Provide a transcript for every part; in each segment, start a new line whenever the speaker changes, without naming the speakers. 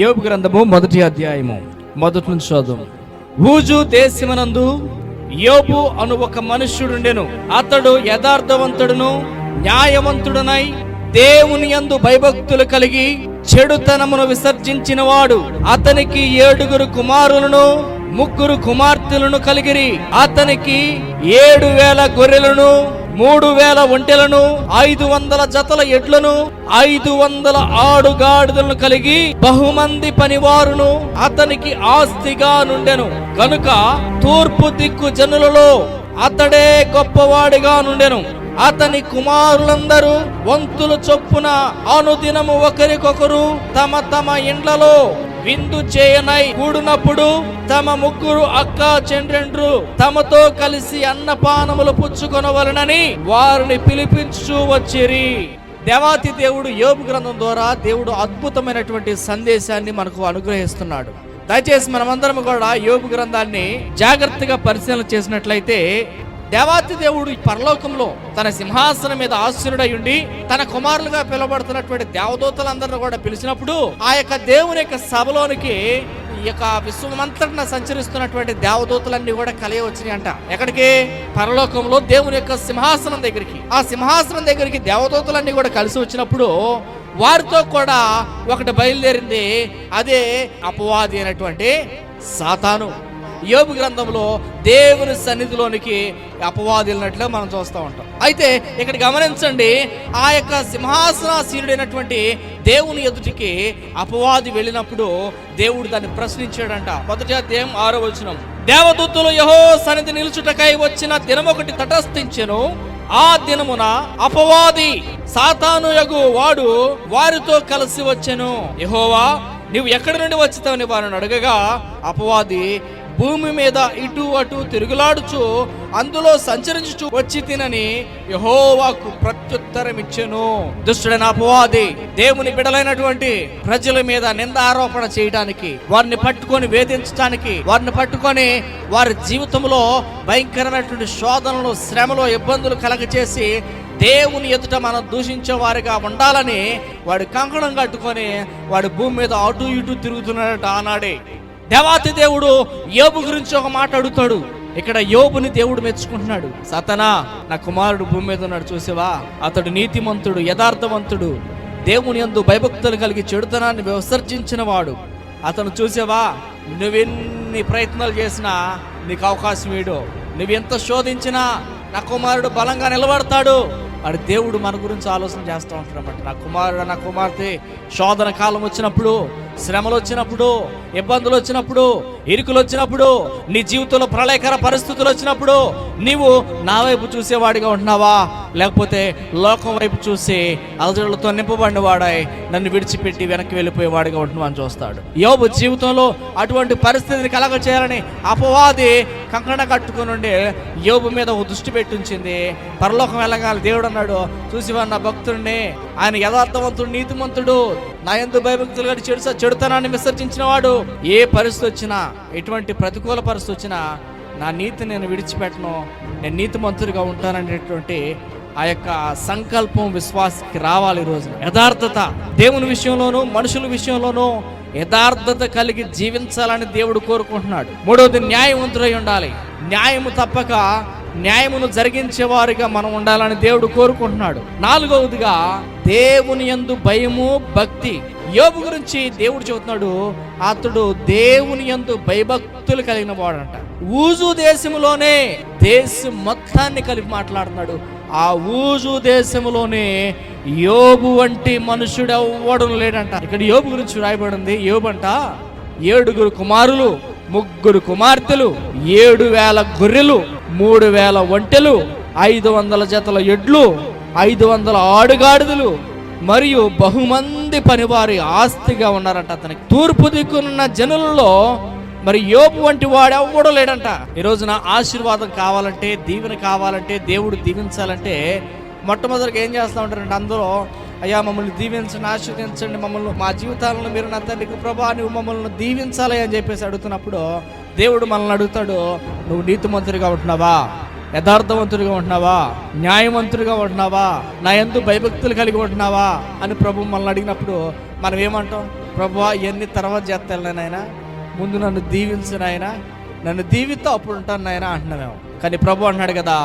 యోబు గ్రంథము 1వ అధ్యాయము మొదటి నుంచి చదువు. ఊజు దేశమునందు యోబు అను ఒక మనుష్యుడుండెను. అతడు యథార్థవంతుడును న్యాయవంతుడునై దేవుని యందు భయభక్తులు కలిగి చెడుతనమును విసర్జించిన వాడు. అతనికి 7 కుమారులను 3 కుమార్తెలను కలిగిరి. అతనికి 7,000 గొర్రెలను 3,000 ఒంటెలను 500 జతల ఎడ్లను 500 ఆడుగాడిదలను కలిగి బహుమంది పనివారును అతనికి ఆస్తిగా నుండెను. కనుక తూర్పు దిక్కు జనులలో అతడే గొప్పవాడిగా నుండెను. అతని కుమారులందరూ వంతుల చొప్పున అనుదినము ఒకరికొకరు తమ తమ ఇండ్లలో విందు చేయనై కూడినప్పుడు తమ 3 అక్క చెండ్రెండ్రు తమతో కలిసి అన్నపానములు పుచ్చుకొనవలెనని వారిని పిలిపించు వచ్చిరి. దేవాతి దేవుడు యోబు గ్రంథం ద్వారా దేవుడు అద్భుతమైనటువంటి సందేశాన్ని మనకు అనుగ్రహిస్తున్నాడు. దయచేసి మనమందరం కూడా యోబు గ్రంథాన్ని జాగ్రత్తగా పరిశీలన చేసినట్లయితే, దేవాతి దేవుడు పరలోకంలో తన సింహాసనం మీద ఆసీనుడై ఉండి తన కుమారులుగా పిలువబడుతున్నటువంటి దేవదూతలందరినీ కూడా పిలిచినప్పుడు ఆ యొక్క దేవుని యొక్క సభలోనికి ఈ యొక్క విశ్వమంతటా సంచరిస్తున్నటువంటి దేవదూతలన్నీ కూడా కలిగి వచ్చినాయి అంట. ఎక్కడికి? పరలోకంలో దేవుని యొక్క సింహాసనం దగ్గరికి. ఆ సింహాసనం దగ్గరికి దేవదూతలన్నీ కూడా కలిసి వచ్చినప్పుడు వారితో కూడా ఒకటి బయలుదేరింది. అదే అపవాది అయినటువంటి సాతాను. యోబు గ్రంథంలో దేవుని సన్నిధిలోనికి అపవాది వెళ్ళినట్లు మనం చూస్తూ ఉంటాం. అయితే ఇక్కడ గమనించండి, ఆ యొక్క సింహాసనాసీనుడైనటువంటి దేవుని ఎదుటికి అపవాది వెళ్ళినప్పుడు దేవుడు దాన్ని ప్రశ్నించాడంట. 1వ అధ్యాయం 6వ వచనం. దేవదూతలు యెహోవా సన్నిధి నిలుచుటకై వచ్చిన దినమొకటి తటస్థించెను. ఆ దినమున అపవాది సాతాను యగు వాడు వారితో కలిసి వచ్చెను. యెహోవా, నీవు ఎక్కడి నుండి వచ్చావని వారిని అడగగా, అపవాది, భూమి మీద ఇటు అటు తిరుగులాడుచు అందులో సంచరించుచు వచ్చి తినని యెహోవాకు ప్రత్యుత్తరం ఇచ్చెను. దుష్టుడైన అపవాది దేవుని బిడ్డలైనటువంటి ప్రజల మీద నిందారోపణ చేయడానికి, వారిని పట్టుకొని వేధించడానికి, వారిని పట్టుకొని వారి జీవితంలో భయంకరమైనటువంటి శోధనలు, శ్రమలు, ఇబ్బందులు కలగచేసి దేవుని ఎదుట మనం దూషించే వారిగా ఉండాలని వాడు కంకణం కట్టుకొని వాడు భూమి మీద అటు ఇటు తిరుగుతున్నాడట. ఆనాడే దేవాతి దేవుడు యోబు గురించి ఒక మాట అడుగుతాడు. ఇక్కడ యోబుని దేవుడు మెచ్చుకుంటున్నాడు. సాతానా, నా కుమారుడు భూమి మీద ఉన్నాడు చూసావా, అతడు నీతిమంతుడు, యథార్థవంతుడు, దేవుని యందు భయభక్తులు కలిగి చెడుతనాన్ని విసర్జించిన వాడు. అతను చూసావా, నువ్వెన్ని ప్రయత్నాలు చేసినా నీకు అవకాశం ఇవ్వడు, నువ్వెంత శోధించినా నా కుమారుడు బలంగా నిలబడతాడు. వాడు దేవుడు మన గురించి ఆలోచన చేస్తూ ఉంటాడు అన్నమాట. నా కుమారుడు, నా కుమార్తె శోధన కాలం వచ్చినప్పుడు, శ్రమలు వచ్చినప్పుడు, ఇబ్బందులు వచ్చినప్పుడు, ఇరుకులు వచ్చినప్పుడు, నీ జీవితంలో ప్రళయకర పరిస్థితులు వచ్చినప్పుడు నీవు నా వైపు చూసేవాడిగా ఉంటున్నావా, లేకపోతే లోకం వైపు చూసి అలజడులతో నింపబడిన వాడై నన్ను విడిచిపెట్టి వెనక్కి వెళ్ళిపోయేవాడిగా ఉంటున్నావు అని చూస్తాడు. యోబు జీవితంలో అటువంటి పరిస్థితిని కలగ చేయాలని అపవాది కంకణ కట్టుకుని ఉండి యోబు మీద ఒక దృష్టి పెట్టించింది. పరలోకం వెళ్ళగాలి దేవుడు అన్నాడు, చూసివా నా భక్తుడిని, ఆయన యథార్థవంతుడు, నీతిమంతుడు, నా యందు భయభక్తులు గడి చెడుతనాన్ని విసర్జించిన వాడు. ఏ పరిస్థితి వచ్చినా, ఎటువంటి ప్రతికూల పరిస్థితి వచ్చినా నా నీతి నేను విడిచిపెట్టను, నేను నీతిమంతుడిగా ఉంటాననేటువంటి ఆ యొక్క సంకల్పం విశ్వాసకి రావాలి. ఈ రోజు యథార్థత, దేవుని విషయంలోనూ మనుషుల విషయంలోనూ యథార్థత కలిగి జీవించాలని దేవుడు కోరుకుంటున్నాడు. 3వది, న్యాయవంతుడై ఉండాలి. న్యాయము తప్పక న్యాయమును జరిగించే వారిగా మనం ఉండాలని దేవుడు కోరుకుంటున్నాడు. 4వదిగా, దేవుని యందు భయము, భక్తి. యోబు గురించి దేవుడు చెబుతున్నాడు, అతడు దేవుని యందు భయభక్తులు కలిగిన వాడంట. ఊజు దేశంలోనే, దేశం మొత్తాన్ని కలిపి మాట్లాడుతున్నాడు. ఆ ఊజు దేశంలోనే యోబు వంటి మనుషుడు ఎవ్వడం లేడంట. ఇక్కడ యోబు గురించి రాయబడింది. యోబు అంట 7 కుమారులు, 3 కుమార్తెలు, 7,000 గొర్రెలు, 3,000 ఒంటెలు, 500 జతల ఎడ్లు, 500 ఆడుగాడిదలు మరియు బహుమంది పనివారి ఆస్తిగా ఉన్నారంట అతనికి. తూర్పు దిక్కునున్న జనులలో మరి యోబు వంటి వాడు ఎవ్వడూ లేడంట. ఈ రోజున ఆశీర్వాదం కావాలంటే, దీవెన కావాలంటే, దేవుడు దీవించాలంటే మొట్టమొదటిగా ఏం చేస్తూ ఉంటారంటే, అందరూ అయ్యా మమ్మల్ని దీవించండి, ఆశీర్వదించండి, మమ్మల్ని మా జీవితాలను మీరు నా తండ్రికి ప్రభా నువ్వు మమ్మల్ని దీవించాలి అని చెప్పేసి అడుగుతున్నప్పుడు దేవుడు మనల్ని అడుగుతాడు, నువ్వు నీతిమంతుడిగా ఉంటున్నావా, యథార్థవంతుడిగా ఉంటున్నావా, న్యాయవంతుడిగా ఉంటున్నావా, నా యందు భయభక్తులు కలిగి ఉంటున్నావా అని ప్రభు మనల్ని అడిగినప్పుడు మనం ఏమంటాం? ప్రభువా ఎన్ని తర్వాత చేస్తాను నాయన, ముందు నన్ను దీవించు నాయన, నన్ను దీవితో అప్పుడు ఉంటాను నాయన అంటున్నామేమో. కానీ ప్రభు అన్నాడు కదా,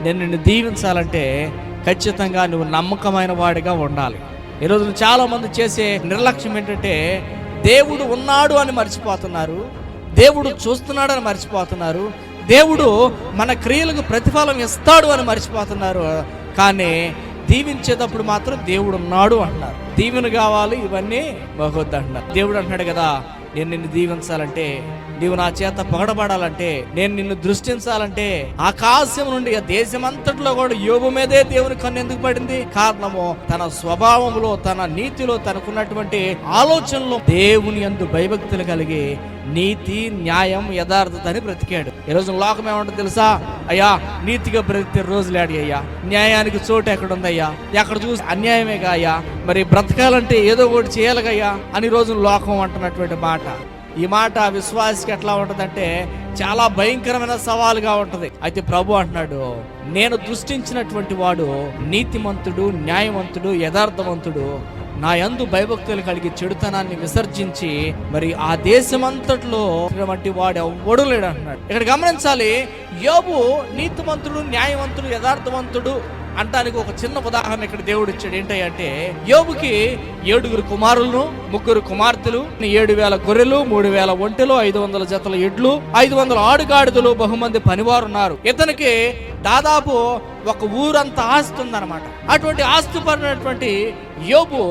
నేను నిన్ను దీవించాలంటే ఖచ్చితంగా నువ్వు నమ్మకమైన వాడిగా ఉండాలి. ఈరోజు చాలామంది చేసే నిర్లక్ష్యం ఏంటంటే దేవుడు ఉన్నాడు అని మర్చిపోతున్నారు, దేవుడు చూస్తున్నాడు అని మర్చిపోతున్నారు, దేవుడు మన క్రియలకు ప్రతిఫలం ఇస్తాడు అని మర్చిపోతున్నారు. కానీ దీవించేటప్పుడు మాత్రం దేవుడు ఉన్నాడు అంటున్నారు. దీవెన కావాలి, ఇవన్నీ బాగొద్దు అంటున్నారు. దేవుడు అంటున్నాడు కదా, నేను నిన్ను దీవించాలంటే, నీవు నా చేత పొగడబడాలంటే, నేను నిన్ను దృష్టించాలంటే, ఆకాశం నుండి దేశమంతట్లో కూడా యోబు మీదే దేవుని కన్ను ఎందుకు పడింది? కారణము తన స్వభావంలో, తన నీతిలో, తనకున్నటువంటి ఆలోచనలో దేవుని యందు భయభక్తులు కలిగి నీతి, న్యాయం, యథార్థత అని బ్రతికాడు. ఈ రోజు లోకం ఏమంటుంది తెలుసా? అయ్యా నీతిగా బ్రతికే రోజులేడి అయ్యా, న్యాయానికి చోటు ఎక్కడుందయ్యా, ఎక్కడ చూసి అన్యాయమేగా అయ్యా, మరి బ్రతకాలంటే ఏదో ఒకటి చేయాలిగయ్యా అని రోజు లోకం అంటున్నటువంటి మాట. ఈ మాట విశ్వాసికి ఎట్లా ఉంటుందంటే చాలా భయంకరమైన సవాలుగా ఉంటది. అయితే ప్రభు అంటున్నాడు, నేను దృష్టించినటువంటి వాడు నీతిమంతుడు, న్యాయవంతుడు, యథార్థవంతుడు, నా యందు భయభక్తులు కలిగి చెడుతనాన్ని విసర్జించి మరి ఆ దేశమంతట్లో వాడు ఎవ్వడు లేడు అంటున్నాడు. ఇక్కడ గమనించాలి, యోబు నీతిమంతుడు, న్యాయవంతుడు, యథార్థవంతుడు అంటానికి ఒక చిన్న ఉదాహరణ ఇక్కడ దేవుడు ఇచ్చాడు. ఏంటంటే యోబుకి 7 కుమారులను, 3 కుమార్తెలు, 7,000 గొర్రెలు, 3,000 ఒంటెలు, 500 జతల ఎడ్లు, 500 ఆడుగాడిదలు, బహుమంది పనివారు ఉన్నారు. ఇతనికి దాదాపు ఒక ఊరంతా ఆస్తి ఉందన్నమాట. అటువంటి ఆస్తి పడినటువంటి యోబు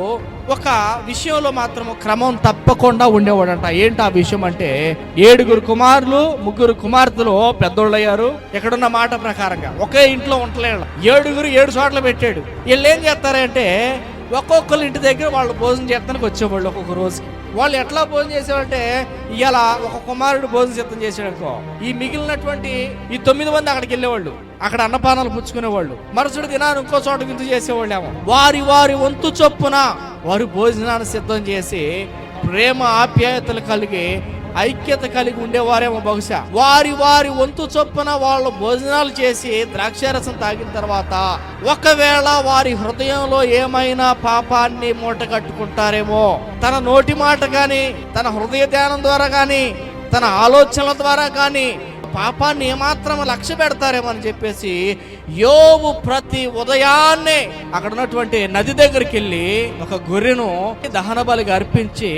ఒక విషయంలో మాత్రము క్రమం తప్పకుండా ఉండేవాడంట. ఏంటి ఆ విషయం అంటే, 7 కుమారులు, 3 కుమార్తెలు పెద్దోళ్ళయ్యారు. ఇక్కడున్న మాట ప్రకారంగా ఒకే ఇంట్లో ఉండలేడు, 7 చోట్ల పెట్టాడు. వీళ్ళు ఏం చేస్తారంటే ఒక్కొక్కరు ఇంటి దగ్గర వాళ్ళు భోజనం చేస్తానికి వచ్చేవాళ్ళు. ఒక్కొక్క రోజుకి వాళ్ళు ఎట్లా భోజనం చేసేవాళ్ళంటే, ఇవాళ ఒక కుమారుడు భోజనం సిద్ధం చేసాడనుకో, ఈ మిగిలినటువంటి ఈ 9 మంది అక్కడికి వెళ్ళేవాళ్ళు, అక్కడ అన్నపానాలు పుచ్చుకునేవాళ్ళు. మరుసటి దినాన్ని ఇంకో చోట విందు చేసేవాళ్ళేమో. వారి వారి వంతు చొప్పున వారు భోజనాన్ని సిద్ధం చేసి ప్రేమ ఆప్యాయతలు కలిగి ఐక్యత కలిగి ఉండేవారేమో. బహుశా వారి వారి వంతు చొప్పున వాళ్ళు భోజనాలు చేసి ద్రాక్షారసం తాగిన తర్వాత ఒకవేళ వారి హృదయంలో ఏమైనా పాపాన్ని మూట కట్టుకుంటారేమో, తన నోటి మాట కానీ, తన హృదయ ధ్యానం ద్వారా కానీ, తన ఆలోచనల ద్వారా కానీ పాపాన్ని ఏమాత్రం లక్ష్య పెడతారేమో అని చెప్పేసి యోబు ప్రతి ఉదయాన్నే అక్కడ ఉన్నటువంటి నది దగ్గరికి వెళ్ళి ఒక గొర్రెను దహన బలిగా అర్పించి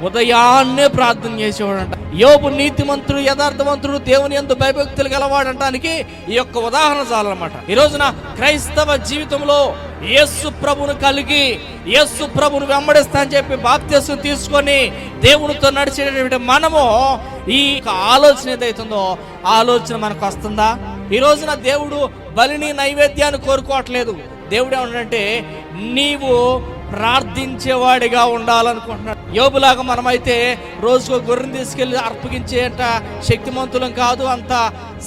ఉదయాన్నే ప్రార్థన చేసేవాడంట. యోబు నీతిమంతుడు, యథార్థవంతుడు, దేవుని యందు భయభక్తులు గలవాడంటానికి ఈ యొక్క ఉదాహరణ చాలన్నమాట. ఈ రోజున క్రైస్తవ జీవితంలో యేసు ప్రభును కలిగి, యేసు ప్రభును వెంబడిస్తా అని చెప్పి బాప్తిసం తీసుకొని దేవునితో నడిచేటటువంటి మనము ఈ ఆలోచన ఏదైతుందో ఆలోచన మనకు వస్తుందా? ఈ రోజున దేవుడు బలిని, నైవేద్యాన్ని కోరుకోవట్లేదు. దేవుడు ఏమంటే నీవు ప్రార్థించేవాడిగా ఉండాలనుకుంటున్నాడు. యోబులాగా మనమైతే రోజుకో గొర్రెను తీసుకెళ్లి అర్పగించేంత శక్తిమంతులం కాదు, అంత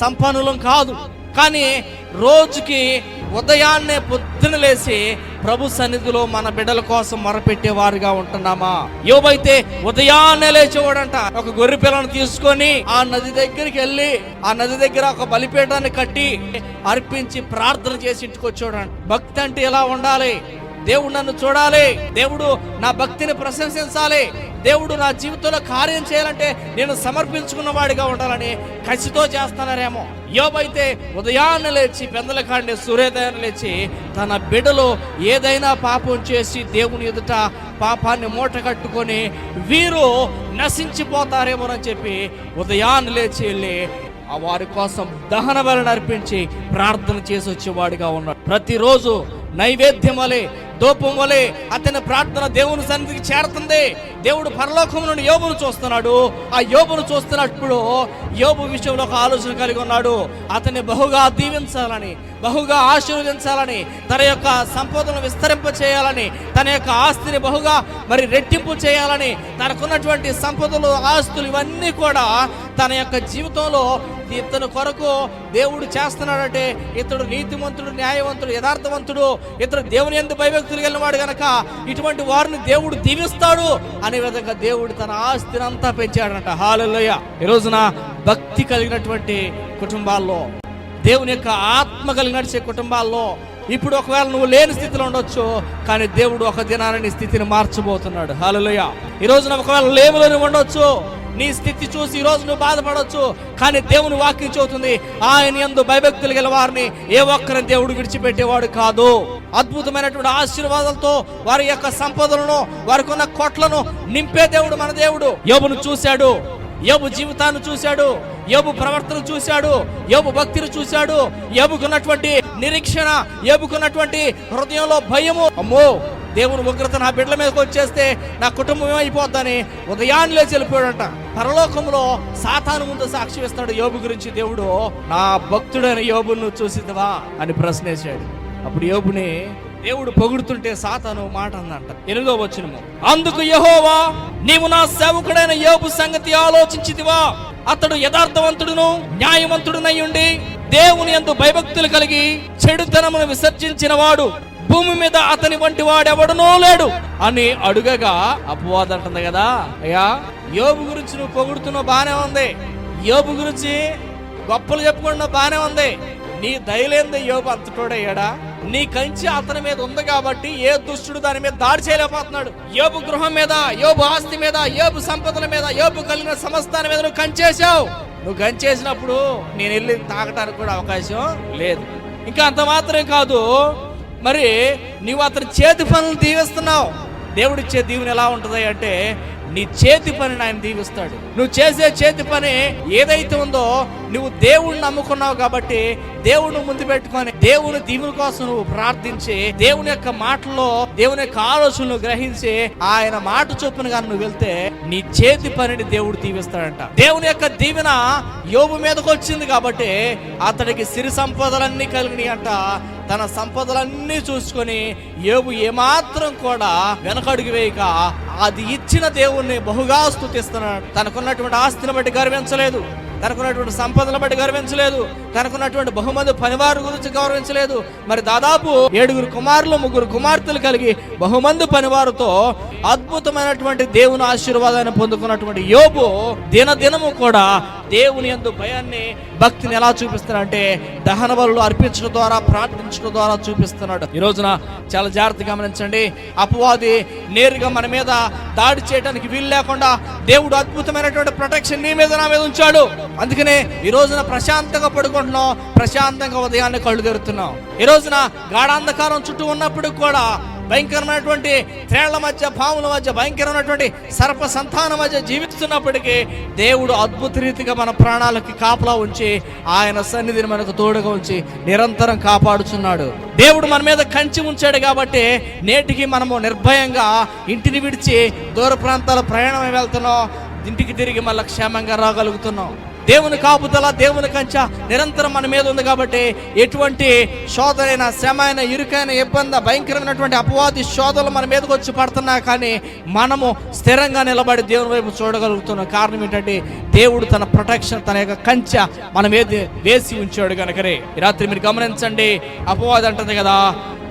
సంపన్నులం కాదు. కానీ రోజుకి ఉదయాన్నే పొద్దున లేచి ప్రభు సన్నిధిలో మన బిడ్డల కోసం మొరపెట్టేవారుగా ఉంటున్నామా? యోబైతే ఉదయాన్నే లేచేవాడంట. ఒక గొర్రె పిల్లను తీసుకొని ఆ నది దగ్గరికి వెళ్ళి ఆ నది దగ్గర ఒక బలిపీఠాన్ని కట్టి అర్పించి ప్రార్థన చేసి ఇంటికి వచ్చాడంట. భక్తి అంటే ఎలా ఉండాలి? దేవుడు నన్ను చూడాలి, దేవుడు నా భక్తిని ప్రశంసించాలి, దేవుడు నా జీవితంలో కార్యం చేయాలంటే నేను సమర్పించుకున్న వాడిగా ఉండాలని కసితో చేస్తున్నారేమో. యోబైతే ఉదయాన్నే లేచి పెందల కాండి సూర్యోదయాన్ని లేచి తన బిడ్డలో ఏదైనా పాపం చేసి దేవుని ఎదుట పాపాన్ని మూట కట్టుకొని వీరు నశించిపోతారేమోనని చెప్పి ఉదయాన్నే లేచి వెళ్ళి ఆ వారి కోసం దహన బలిని అర్పించి ప్రార్థన చేసి వచ్చేవాడిగా ఉన్నాడు. ప్రతిరోజు నైవేద్యం వలె, ధూపం వలె అతని ప్రార్థన దేవుని సన్నిధికి చేరుతుంది. దేవుడు పరలోకం నుండి యోబును చూస్తున్నాడు. ఆ యోబును చూస్తున్నప్పుడు యోబు విషయంలో ఒక ఆలోచన కలిగి ఉన్నాడు. అతన్ని బహుగా దీవించాలని, బహుగా ఆశీర్వదించాలని, తన యొక్క సంపదను విస్తరింప చేయాలని, తన యొక్క ఆస్తిని బహుగా మరి రెట్టింపు చేయాలని, తనకున్నటువంటి సంపదలు, ఆస్తులు ఇవన్నీ కూడా తన యొక్క జీవితంలో ఇతను కొరకు దేవుడు చేస్తున్నాడంటే ఇతడు నీతిమంతుడు, న్యాయవంతుడు, యథార్థవంతుడు, ఇతడు దేవుని యందు భయభక్తులు కలిగిన వాడు గనక ఇటువంటి వారిని దేవుడు దీవిస్తాడు అనే విధంగా దేవుడు తన ఆస్తిని అంతా పెంచాడంట. హల్లెలూయా. ఈ రోజున భక్తి కలిగినటువంటి కుటుంబాల్లో, దేవుని యొక్క ఆత్మ కలిగి నడిచే కుటుంబాల్లో ఇప్పుడు ఒకవేళ నువ్వు లేని స్థితిలో ఉండొచ్చు, కానీ దేవుడు ఒక దినాన నీ స్థితిని మార్చబోతున్నాడు. హల్లెలూయా. ఈ రోజున ఒకవేళ లేములో ఉండొచ్చు, నీ స్థితి చూసి ఈ రోజు నువ్వు బాధపడవచ్చు, కానీ దేవుని వాక్యం చెబుతుంది, ఆయన యందు భయభక్తులు గల వారిని ఏ ఒక్కరిని దేవుడు విడిచిపెట్టేవాడు కాదు. అద్భుతమైనటువంటి ఆశీర్వాదాలతో వారి యొక్క సంపదలను, వారికి ఉన్న కొట్లను నింపే దేవుడు మన దేవుడు. యోబును చూశాడు, యోబు జీవితాన్ని చూశాడు, యోబు ప్రవర్తన చూశాడు, యోబు భక్తిని చూశాడు, యోబుకున్నటువంటి నిరీక్షణ, యోబుకున్నటువంటి హృదయంలో భయము, అమ్మో దేవుని ఉగ్రత నా బిడ్డల మీదకి వచ్చేస్తే నా కుటుంబం ఏమైపోద్దని ఉదయాన్నే లేచి వెళ్ళిపోయాడంట. పరలోకంలో సాతాను ముందు సాక్షి ఇస్తాడు యోబు గురించి దేవుడు, నా భక్తుడైన యోబును చూసిదవా అని ప్రశ్నించాడు. అప్పుడు యోబుని దేవుడు పొగుడుతుంటే సాతాను మాట అందంట. 8వ వచనము, అందుకు యెహోవా, నీవు నా సేవకుడైన యోబు సంగతి ఆలోచించితివా? అతడు యథార్థవంతుడును న్యాయవంతుడునై ఉండి దేవుని యందు భయభక్తులు కలిగి చెడుతనమును విసర్జించిన వాడు భూమి మీద అతని వంటి వాడెవడనో లేడు అని అడుగగా, అపవాదం అంటుంది కదా, అయ్యా యోబు గురించి నువ్వు పొగుడుతున్నావు బానే ఉంది, యోబు గురించి గొప్పలు చెప్పుకున్నావు బానే ఉంది, నీ దయలేంది యోబు అంతటోడయ్యాడా? నీ కంచి అతని మీద ఉంది కాబట్టి ఏ దుష్టుడు దాని మీద దాడి చేయలేకపోతున్నాడు. యోబు గృహం మీద, యోబు ఆస్తి మీద, యోబు సంపదల మీద, యోబు కలిగిన సమస్తాని మీద నువ్వు కంచేశావు. నువ్వు కంచేసినప్పుడు నేను వెళ్ళి తాగటానికి కూడా అవకాశం లేదు. ఇంకా అంత మాత్రమే కాదు, మరి నువ్వు అతని చేతి పనులు దీవిస్తున్నావు. దేవుడిచ్చే దీవెన ఎలా ఉంటుంది అంటే, నీ చేతి పనిని ఆయన దీవిస్తాడు. నువ్వు చేసే చేతి పని ఏదైతే ఉందో, నువ్వు దేవుణ్ణి నమ్ముకున్నావు కాబట్టి దేవుణ్ణి ముందు పెట్టుకొని దేవుని దీవెన కోసం నువ్వు ప్రార్థించి, దేవుని యొక్క మాటల్లో దేవుని యొక్క ఆలోచనలు గ్రహించి ఆయన మాట చొప్పున కానీ నువ్వు వెళ్తే నీ చేతి పనిని దేవుడు దీవిస్తాడంట. దేవుని యొక్క దీవెన యోబు మీదకి వచ్చింది కాబట్టి అతడికి సిరి సంపదలన్నీ కలిగినాయి అంట. తన సంపదలన్నీ చూసుకొని యోబు ఏమాత్రం కూడా వెనకడుగు వేయక అది ఇచ్చిన దేవుణ్ణి బహుగా స్తుతిస్తున్నాడు. తనకున్నటువంటి ఆస్తిని బట్టి గర్వించలేదు, తనకున్నటువంటి సంపదను బట్టి గర్వించలేదు, తనకున్నటువంటి బహుమంది పనివారు గురించి గౌరవించలేదు. మరి దాదాపు 7 కుమారులు 3 కుమార్తెలు కలిగి బహుమంది పనివారుతో అద్భుతమైనటువంటి దేవుని ఆశీర్వాదాన్ని పొందుకున్నటువంటి యోబు దినదినము కూడా దేవుని యందు భయాన్ని, భక్తిని ఎలా చూపిస్తున్నాడంటే దహన బలులు అర్పించడం ద్వారా, ప్రార్థించడం ద్వారా చూపిస్తున్నాడు. ఈ రోజున చాలా జాగ్రత్తగా గమనించండి. అపవాది నేరుగా మన మీద దాడి చేయడానికి వీలు లేకుండా దేవుడు అద్భుతమైనటువంటి ప్రొటెక్షన్ నీ మీద, నా మీద ఉంచాడు. అందుకనే ఈ రోజున ప్రశాంతంగా పడుకుంటున్నాం, ప్రశాంతంగా ఉదయాన్నే కళ్ళు తెరుతున్నాం. ఈ రోజున గాఢాంధకారం చుట్టూ ఉన్నప్పుడు కూడా, భయంకరమైనటువంటి త్రేళ్ల మధ్య, పాముల మధ్య, భయంకరమైనటువంటి సర్ప సంతానం మధ్య జీవిస్తున్నప్పటికీ దేవుడు అద్భుత రీతిగా మన ప్రాణాలకి కాపలా ఉంచి ఆయన సన్నిధిని మనకు తోడుగా ఉంచి నిరంతరం కాపాడుచున్నాడు. దేవుడు మన మీద కంచి ఉంచాడు కాబట్టి నేటికి మనము నిర్భయంగా ఇంటిని విడిచి దూర ప్రాంతాల ప్రయాణం వెళ్తున్నాం, ఇంటికి తిరిగి మళ్ళీ క్షేమంగా రాగలుగుతున్నాం. దేవుని కాపుదల, దేవుని కంచె నిరంతరం మన మీద ఉంది కాబట్టి ఎటువంటి శోధనైన, శ్రమైన, ఇరుకైన, ఇబ్బంది, భయంకరమైనటువంటి అపవాది శోధనలు మన మీదకి వచ్చి పడుతున్నా కానీ మనము స్థిరంగా నిలబడి దేవుని వైపు చూడగలుగుతున్నాం. కారణం ఏంటంటే దేవుడు తన ప్రొటెక్షన్, తన యొక్క కంచె మన మీద వేసి ఉంచాడు కనుకనే. ఈ రాత్రి మీరు గమనించండి, అపవాది అంటుంది కదా,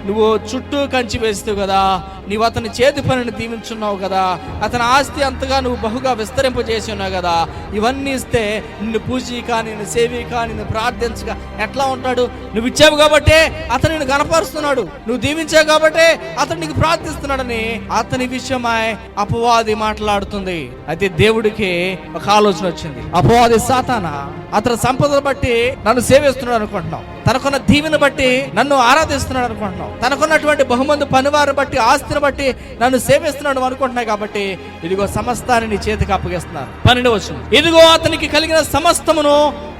నువ్వు చుట్టూ కంచి వేస్తావు కదా, నీవు అతని చేతి పనిని దీవించున్నావు కదా, అతని ఆస్తి అంతగా నువ్వు బహుగా విస్తరింపజేసి ఉన్నావు కదా, ఇవన్నీ ఇస్తే నిన్ను పూజిక, నిన్ను సేవిక, నిన్ను ప్రార్థించక ఎట్లా ఉంటాడు? నువ్వు ఇచ్చావు కాబట్టే అతను నిన్ను గణపరుస్తున్నాడు, నువ్వు దీవించావు కాబట్టే అతను నీకు ప్రార్థిస్తున్నాడని అతని విషయమై అపవాది మాట్లాడుతుంది. అయితే దేవుడికి ఒక ఆలోచన వచ్చింది. అపవాది సాతానా అతని సంపదను బట్టి నన్ను సేవిస్తున్నాడు అనుకుంటున్నావు, తనకున్న దీవెని బట్టి నన్ను ఆరాధిస్తున్నాడు అనుకుంటున్నావు, తనకున్నటువంటి బహుమంది పనివారు బట్టి, ఆస్తిని బట్టి నన్ను సేవిస్తున్నాడు అనుకుంటున్నాయి కాబట్టి ఇదిగో సమస్తాన్ని నీ చేతికి అప్పగిస్తున్నాను. 12వ వచనం, ఇదిగో అతనికి కలిగిన సమస్తమును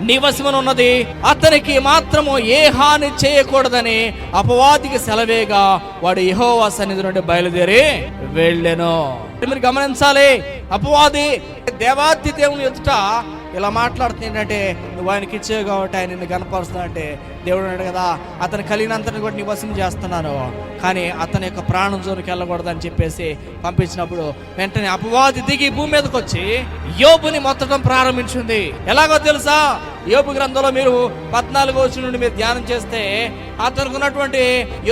నీ వశమున ఉన్నది, అతనికి మాత్రము ఏ హాని చేయకూడదని అపవాదికి సెలవేగా వాడు యెహోవా సన్నిధి నుండి బయలుదేరి వెళ్ళెను. మీరు గమనించాలి, అపవాది దేవాది దేవుని ఎదుట ఇలా మాట్లాడుతుంది ఏంటంటే, నువ్వు ఆయనకి ఇచ్చేవి కాబట్టి ఆయన నిన్ను గణపరుస్తున్నా అంటే, దేవుడు అన్నాడు కదా, అతను కలిగినంతని కూడా నీ వశం చేస్తున్నాను, కానీ అతని యొక్క ప్రాణం జోలికి వెళ్ళకూడదని చెప్పేసి పంపించినప్పుడు వెంటనే అపవాది దిగి భూమి మీదకి వచ్చి యోబుని మొత్తడం ప్రారంభించింది. ఎలాగో తెలుసా? యోబు గ్రంథంలో మీరు 14వ వచనం నుండి మీరు ధ్యానం చేస్తే అతనికి ఉన్నటువంటి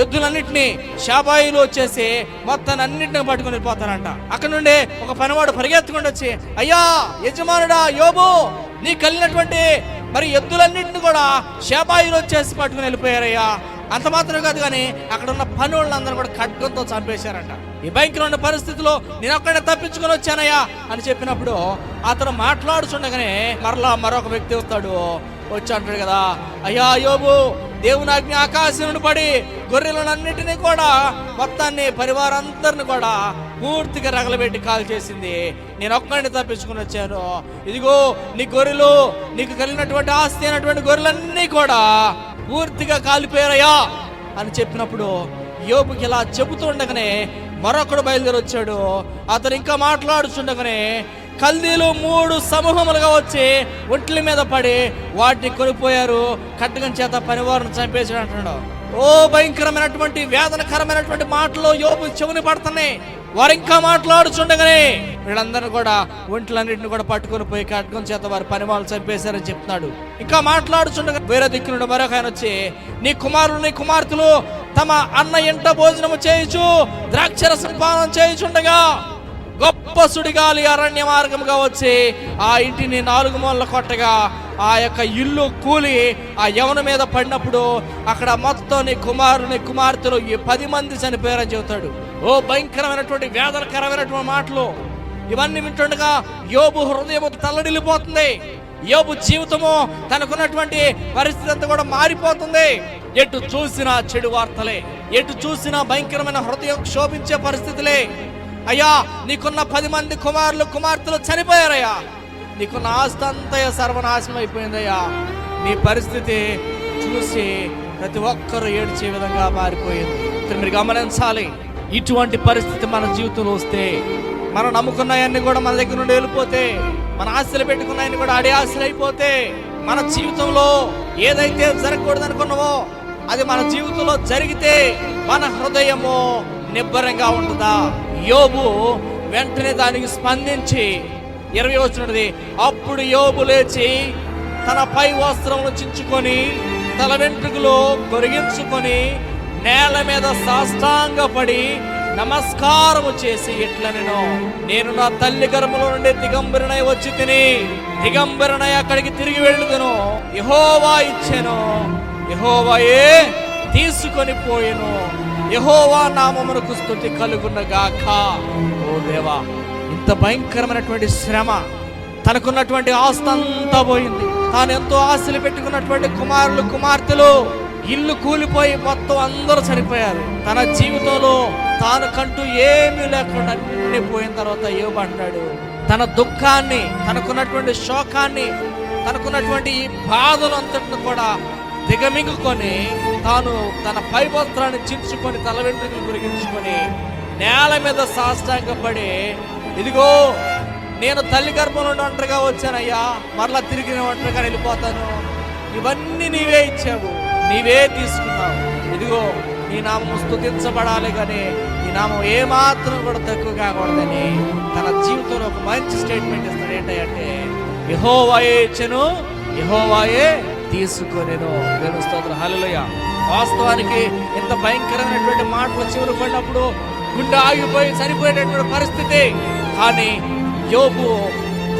ఎద్దులన్నింటినీ షాబాయిలు వచ్చేసి మొత్తాన్ని అన్నింటినీ పట్టుకొని వెళ్ళిపోతారంట. అక్కడ నుండి ఒక పనివాడు పరిగెత్తుకుంటూ వచ్చి, అయ్యా యజమానుడా యోబు, నీ కలిగినటువంటి మరి ఎద్దులన్నింటినీ కూడా షాబాయిలు వచ్చేసి పట్టుకుని వెళ్ళిపోయారయ్యా అంత మాత్రమే కాదు కానీ అక్కడ ఉన్న పని వాళ్ళందరూ కూడా ఖడ్గంతో చంపేశారంట. ఈ భయంకరమైన పరిస్థితిలో నేను ఒక్కడే తప్పించుకొని వచ్చానయ్యా అని చెప్పినప్పుడు అతను మాట్లాడుచుండగానే మరలా మరొక వ్యక్తి వస్తాడు. వచ్చి అంటాడు కదా, అయ్యా యోబు, దేవుని ఆజ్ఞ ఆకాశం నుండి పడి గొర్రెలన్నిటినీ కూడా మొత్తాన్ని పరివారందరిని కూడా పూర్తిగా రగలబెట్టి కాల్ చేసింది. నేను ఒక్కడిని తప్పించుకుని వచ్చాను. ఇదిగో నీ గొర్రెలు, నీకు కలిగినటువంటి ఆస్తి అయినటువంటి గొర్రెలన్నీ కూడా పూర్తిగా కాలిపోయారయ్యా అని చెప్పినప్పుడు యోబుకి ఇలా చెబుతుండగానే మరొకడు బయలుదేరి వచ్చాడు. అతను ఇంకా మాట్లాడుచుండగానే కల్దీలు 3 సమూహములుగా వచ్చి ఒంట్ల మీద పడి వాటిని కొనిపోయారు. ఖడ్గం చేత పనివారిని చంపేసాడు అంటున్నాడు. ఓ భయంకరమైనటువంటి వేదనకరమైనటువంటి మాటలు యోబు చెవుని పడుతున్నాయి. వారు ఇంకా మాట్లాడుచుండగానే వీళ్ళందరినీ కూడా ఒంట్లన్నింటిని కూడా పట్టుకొని పోయి ఖడ్గం చేత వారి పనివాళ్ళు చంపేశారని చెప్తున్నాడు. ఇంకా మాట్లాడుచుండగా వేరే దిక్కు నుండి మరొక ఆయన వచ్చి, నీ కుమారులు నీ కుమార్తెలు తమ అన్న ఇంట భోజనము చేయుచు ద్రాక్షరసం పానం చేయుచుండగా గొప్ప సుడిగాలి అరణ్య మార్గముగా వచ్చి ఆ ఇంటిని 4 మూలలు కొట్టగా ఆ యొక్క ఇల్లు కూలి ఆ యవన మీద పడినప్పుడు అక్కడ మొత్తం నీ కుమారులు నీ కుమార్తెలు 10 మంది చనిపోయారని చెబుతాడు. ఓ భయంకరమైనటువంటి వేదనకరమైనటువంటి మాటలు ఇవన్నీ వింటుండగా యోబు హృదయం తల్లడిల్లిపోతుంది. యోబు జీవితము తనకున్నటువంటి పరిస్థితి అంతా కూడా మారిపోతుంది. ఎటు చూసినా చెడు వార్తలే, ఎటు చూసినా భయంకరమైన హృదయం క్షోభించే పరిస్థితులే. అయ్యా, నీకున్న 10 మంది కుమారులు కుమార్తెలు చనిపోయారయ్యా, నీకున్న ఆస్తి అంతా సర్వనాశనం అయిపోయిందయ్యా. నీ పరిస్థితి చూసి ప్రతి ఒక్కరూ ఏడ్చే విధంగా మారిపోయింది. మీరు గమనించాలి, ఇటువంటి పరిస్థితి మన జీవితంలో వస్తే, మనం నమ్ముకున్నాయన్నీ కూడా మన దగ్గర నుండి వెళ్ళిపోతే, మన ఆశలు పెట్టుకున్నాయని కూడా అడే ఆశలు అయిపోతే, మన జీవితంలో ఏదైతే జరగకూడదు అనుకున్నావో అది మన జీవితంలో జరిగితే మన హృదయము నిబ్బరంగా ఉంటుందా? యోబు వెంటనే దానికి స్పందించి 20 వచనది, అప్పుడు యోబు లేచి తన పై వస్త్రమును చించుకొని తల వెంట్రుకలు కొరిగించుకొని నేల మీద సాష్టాంగపడి నమస్కారము చేసి ఇట్లనెను, నేను నా తల్లి గర్భంలో నుండి దిగంబరునై వచ్చి తిని దిగంబరునై అక్కడికి తిరిగి వెళ్ళుదును. యెహోవా ఇచ్చెను, యెహోవాయే తీసుకొని పోయెను, యెహోవా నామమునకు స్తుతి కలుగునగాక. ఓ దేవా, ఇంత భయంకరమైనటువంటి శ్రమ, తనకున్నటువంటి ఆస్తి అంతా పోయింది, తాను ఎంతో ఆశలు పెట్టుకున్నటువంటి కుమారులు కుమార్తెలు ఇల్లు కూలిపోయి మొత్తం అందరూ చనిపోయారు. తన జీవితంలో తాను కంటూ ఏమీ లేకుండా అన్ని పోయిన తర్వాత యోబు అంటాడు, తన దుఃఖాన్ని, తనకున్నటువంటి శోకాన్ని, తనకున్నటువంటి ఈ బాధలు అంతటిని కూడా దిగమింగుకొని తాను తన పై వస్త్రాన్ని చించుకొని తల వెంట్రుకలు గురిగించుకొని నేల మీద సాష్టాంగపడి, ఇదిగో నేను తల్లి గర్భం నుండి ఒంటరిగా వచ్చానయ్యా, మరలా తిరిగి ఒంటరిగా వెళ్ళిపోతాను, ఇవన్నీ నీవే ఇచ్చావు, నీవే తీసుకున్నావు, ఇదిగో నీ నామం స్తుతించబడాలి కానీ నీ నామం ఏమాత్రం కూడా తక్కువ కాకూడదని తన జీవితంలో ఒక మంచి స్టేట్మెంట్ ఇస్తాడు. ఏంటంటే, యెహోవాయే ఇచ్చెను, యెహోవాయే తీసుకొనెను. దేవుని స్తోత్రం, హల్లెలూయా. వాస్తవానికి ఇంత భయంకరమైనటువంటి మాటలు చివరి పడినప్పుడు గుండె ఆగిపోయి చనిపోయేటటువంటి పరిస్థితి. కానీ యోబు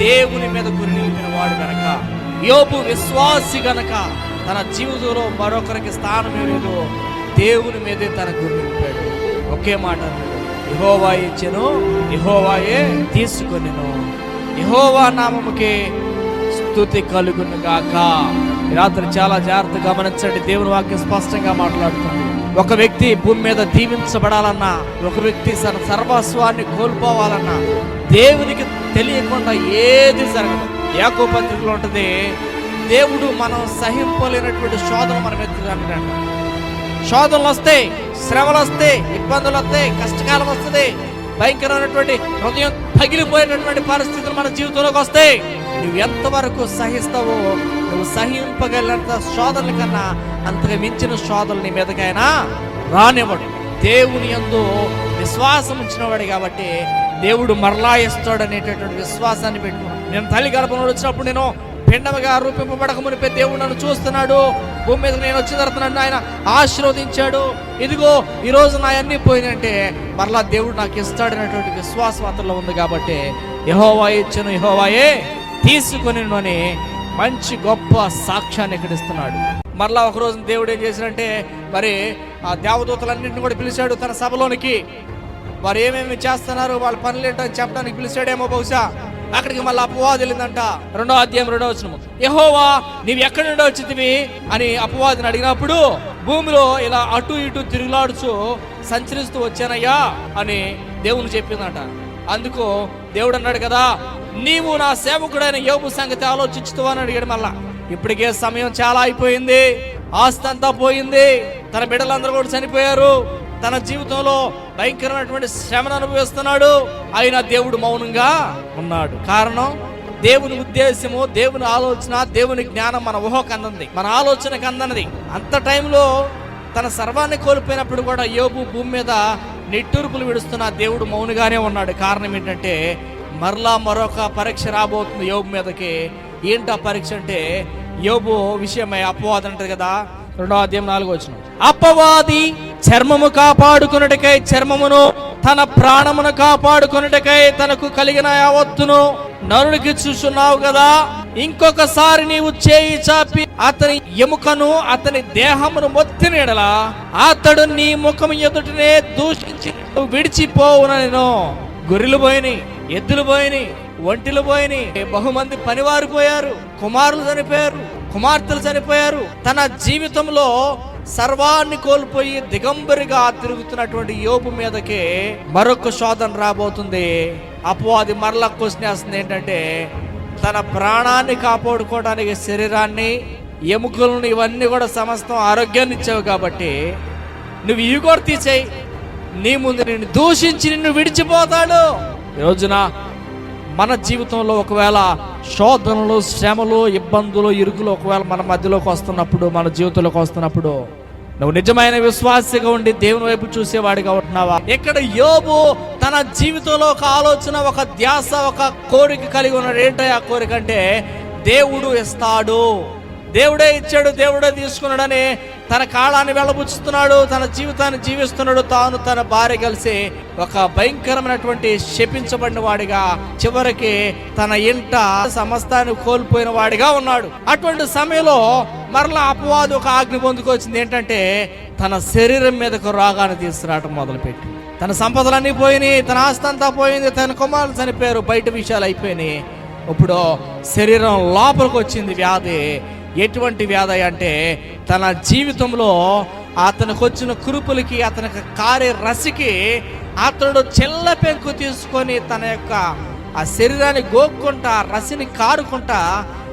దేవుని మీద గురి నిలిపిన వాడు గనక, యోబు విశ్వాసి గనక తన జీవితంలో మరొకరికి స్థానం లేదు, దేవుని మీదే తన గురి నిలిపాడు. ఒకే మాట అన్నాడు, యెహోవా ఇచ్చెను, యెహోవాయే తీసుకొనెను, యెహోవా నామముకే స్తుతి కలుగునుగాక. రాత్రి చాలా జాగ్రత్తగా గమనించండి, దేవుని వాక్యం స్పష్టంగా మాట్లాడుతుంది. ఒక వ్యక్తి భూమి మీద దీవించబడాలన్నా, ఒక వ్యక్తి తన సర్వస్వాన్ని కోల్పోవాలన్నా దేవునికి తెలియకుండా ఏది జరగదు. యాకోబు పత్రికలో ఉంటుంది, దేవుడు మనం సహింపలేనటువంటి శోధన మన మీద, శోధనలు వస్తాయి, శ్రమలు వస్తాయి, ఇబ్బందులు వస్తాయి, కష్టకాలం వస్తుంది, భయంకరమైనటువంటి హృదయం పగిలిపోయేటటువంటి పరిస్థితులు మన జీవితంలోకి వస్తాయి. నువ్వు ఎంతవరకు సహిస్తావో, నువ్వు సహింపగలిగినంత శోధనల కన్నా అంతగా మించిన శోధనలు నీ మీదకైనా రానివ్వడు. దేవుని యందు విశ్వాసం ఉంచినవాడు కాబట్టి దేవుడు మరలా ఇస్తాడు అనేటటువంటి విశ్వాసాన్ని పెట్టుకున్నాను. నేను తల్లి గర్భంలో వచ్చినప్పుడు నేను పిండముగా రూపింపబడక మునిపే దేవుడు నన్ను చూస్తున్నాడు, భూమి మీద నేను వచ్చిన తర్వాత నన్ను ఆయన ఆశీర్వదించాడు, ఇదిగో ఈరోజు నా అన్నీ పోయినంటే మరలా దేవుడు నాకు ఇస్తాడనేటువంటి విశ్వాసం అతనిలో ఉంది. కాబట్టి యెహోవా ఇచ్చెను, యెహోవాయే తీసుకొనెను అని మంచి గొప్ప సాక్ష్యాన్ని ఇక్కడ ఇస్తున్నాడు. మరలా ఒకరోజు దేవుడు ఏం చేశాడంటే మరి ఆ దేవదూతలన్నింటిని కూడా పిలిచాడు తన సభలోనికి. వారు ఏమేమి చేస్తున్నారు, వాళ్ళ పనులు ఏంటో అని చెప్పడానికి పిలిచాడేమో బహుశా. అక్కడికి మళ్ళీ అపవాది వెళ్ళిందంట. 2వ అధ్యాయం 2వ వచనం, యెహోవా నీవు ఎక్కడి నుండి వచ్చితివి అని అపవాదిని అడిగినప్పుడు, భూమిలో ఇలా అటు ఇటు తిరుగులాడుచు సంచరిస్తూ వచ్చానయ్యా అని దేవుని చెప్పిందంట. అందుకు దేవుడు అన్నాడు కదా, నీవు నా సేవకుడైన యోబు సంగతి ఆలోచించుతూ అని అడిగాడు. మళ్ళా ఇప్పటికే సమయం చాలా అయిపోయింది, ఆస్తి అంతా పోయింది, తన బిడ్డలందరూ కూడా చనిపోయారు, తన జీవితంలో భయంకరమైనటువంటి శ్రమను అనుభవిస్తున్నాడు. అయినా దేవుడు మౌనంగా ఉన్నాడు. కారణం, దేవుని ఉద్దేశము, దేవుని ఆలోచన, దేవుని జ్ఞానం మన ఊహకు అందనిది, మన ఆలోచనకు అందనిది. అంత టైంలో తన సర్వాన్ని కోల్పోయినప్పుడు కూడా యోబు భూమి మీద నిట్టూర్పులు విడుస్తున్న దేవుడు మౌనంగానే ఉన్నాడు. కారణం ఏంటంటే మరలా మరొక పరీక్ష రాబోతుంది యోబు మీదకి. ఏంటా పరీక్ష అంటే, యోబు విషయమై అపవాది అంటారు కదా, 2వ అధ్యాయం 4వ వచనం, అపవాది చర్మము కాపాడుకొనుటకై చర్మమును, తన ప్రాణమును కాపాడుకొనుటకై తనకు కలిగిన యావత్తును నరుడికి చూస్తున్నావు కదా. ఇంకొకసారి నీవు చేయి చాపి అతని ఎముకను, అతని దేహమును మొత్తిన ఎడల అతడు నీ ముఖం ఎదుటనే దూషించి విడిచిపోవునను. గొర్రెలు పోయినాయి, ఎద్దులు పోయినాయి, ఒంటిలు పోయినాయి, బహుమంది పనివారు పోయారు, కుమారులు చనిపోయారు, కుమార్తెలు చనిపోయారు. తన జీవితంలో సర్వాన్ని కోల్పోయి దిగంబరిగా తిరుగుతున్నటువంటి యోబు మీదకి మరొక శోధన రాబోతుంది. అపవాది మరలా క్వశ్చన్ వేస్తుంది ఏంటంటే, తన ప్రాణాన్ని కాపాడుకోవడానికి శరీరాన్ని, ఎముకలను, ఇవన్నీ కూడా సమస్తం ఆరోగ్యాన్ని ఇచ్చావు కాబట్టి నువ్వు ఇవి కూడా తీసేయి, నీ ముందు నిన్ను దూషించి నిన్ను విడిచిపోతాడు. ఈ రోజున మన జీవితంలో ఒకవేళ శోధనలు, శ్రమలు, ఇబ్బందులు, ఇరుకులు ఒకవేళ మన మధ్యలోకి వస్తున్నప్పుడు, మన జీవితంలోకి వస్తున్నప్పుడు నువ్వు నిజమైన విశ్వాసిగా ఉండి దేవుని వైపు చూసేవాడిగా ఉంటున్నావా? ఇక్కడ యోబు తన జీవితంలో ఒక ఆలోచన, ఒక ధ్యాస, ఒక కోరిక కలిగి ఉన్నాడు. ఏంటో ఆ కోరిక అంటే, దేవుడు ఇస్తాడు, దేవుడే ఇచ్చాడు, దేవుడే తీసుకున్నాడని తన కాలాన్ని వెళ్ళబుచ్చుతున్నాడు, తన జీవితాన్ని జీవిస్తున్నాడు. తాను తన భార్య కలిసి ఒక భయంకరమైనటువంటి శపించబడిన వాడిగా, చివరికి తన ఇంట సమస్తాన్ని కోల్పోయిన వాడిగా ఉన్నాడు. అటువంటి సమయంలో మరలా అపవాది ఒక ఆజ్ఞ పొందుకొచ్చింది. ఏంటంటే, తన శరీరం మీదకు రాగాన్ని తీసుకురావటం మొదలుపెట్టి, తన సంపదలన్నీ పోయినాయి, తన ఆస్తి అంతా పోయింది, తన కుమారులు చనిపోయారు, బయట విషయాలు అయిపోయినాయి. ఇప్పుడు శరీరం లోపలికి వచ్చింది వ్యాధి. ఎటువంటి వ్యాధి అంటే, తన జీవితంలో అతనికి వచ్చిన కురుపులకి, అతనికి కారే రసికి అతడు చెల్ల పెంకు తీసుకొని తన యొక్క ఆ శరీరాన్ని గోక్కుంటా, రసిని కారుకుంటా,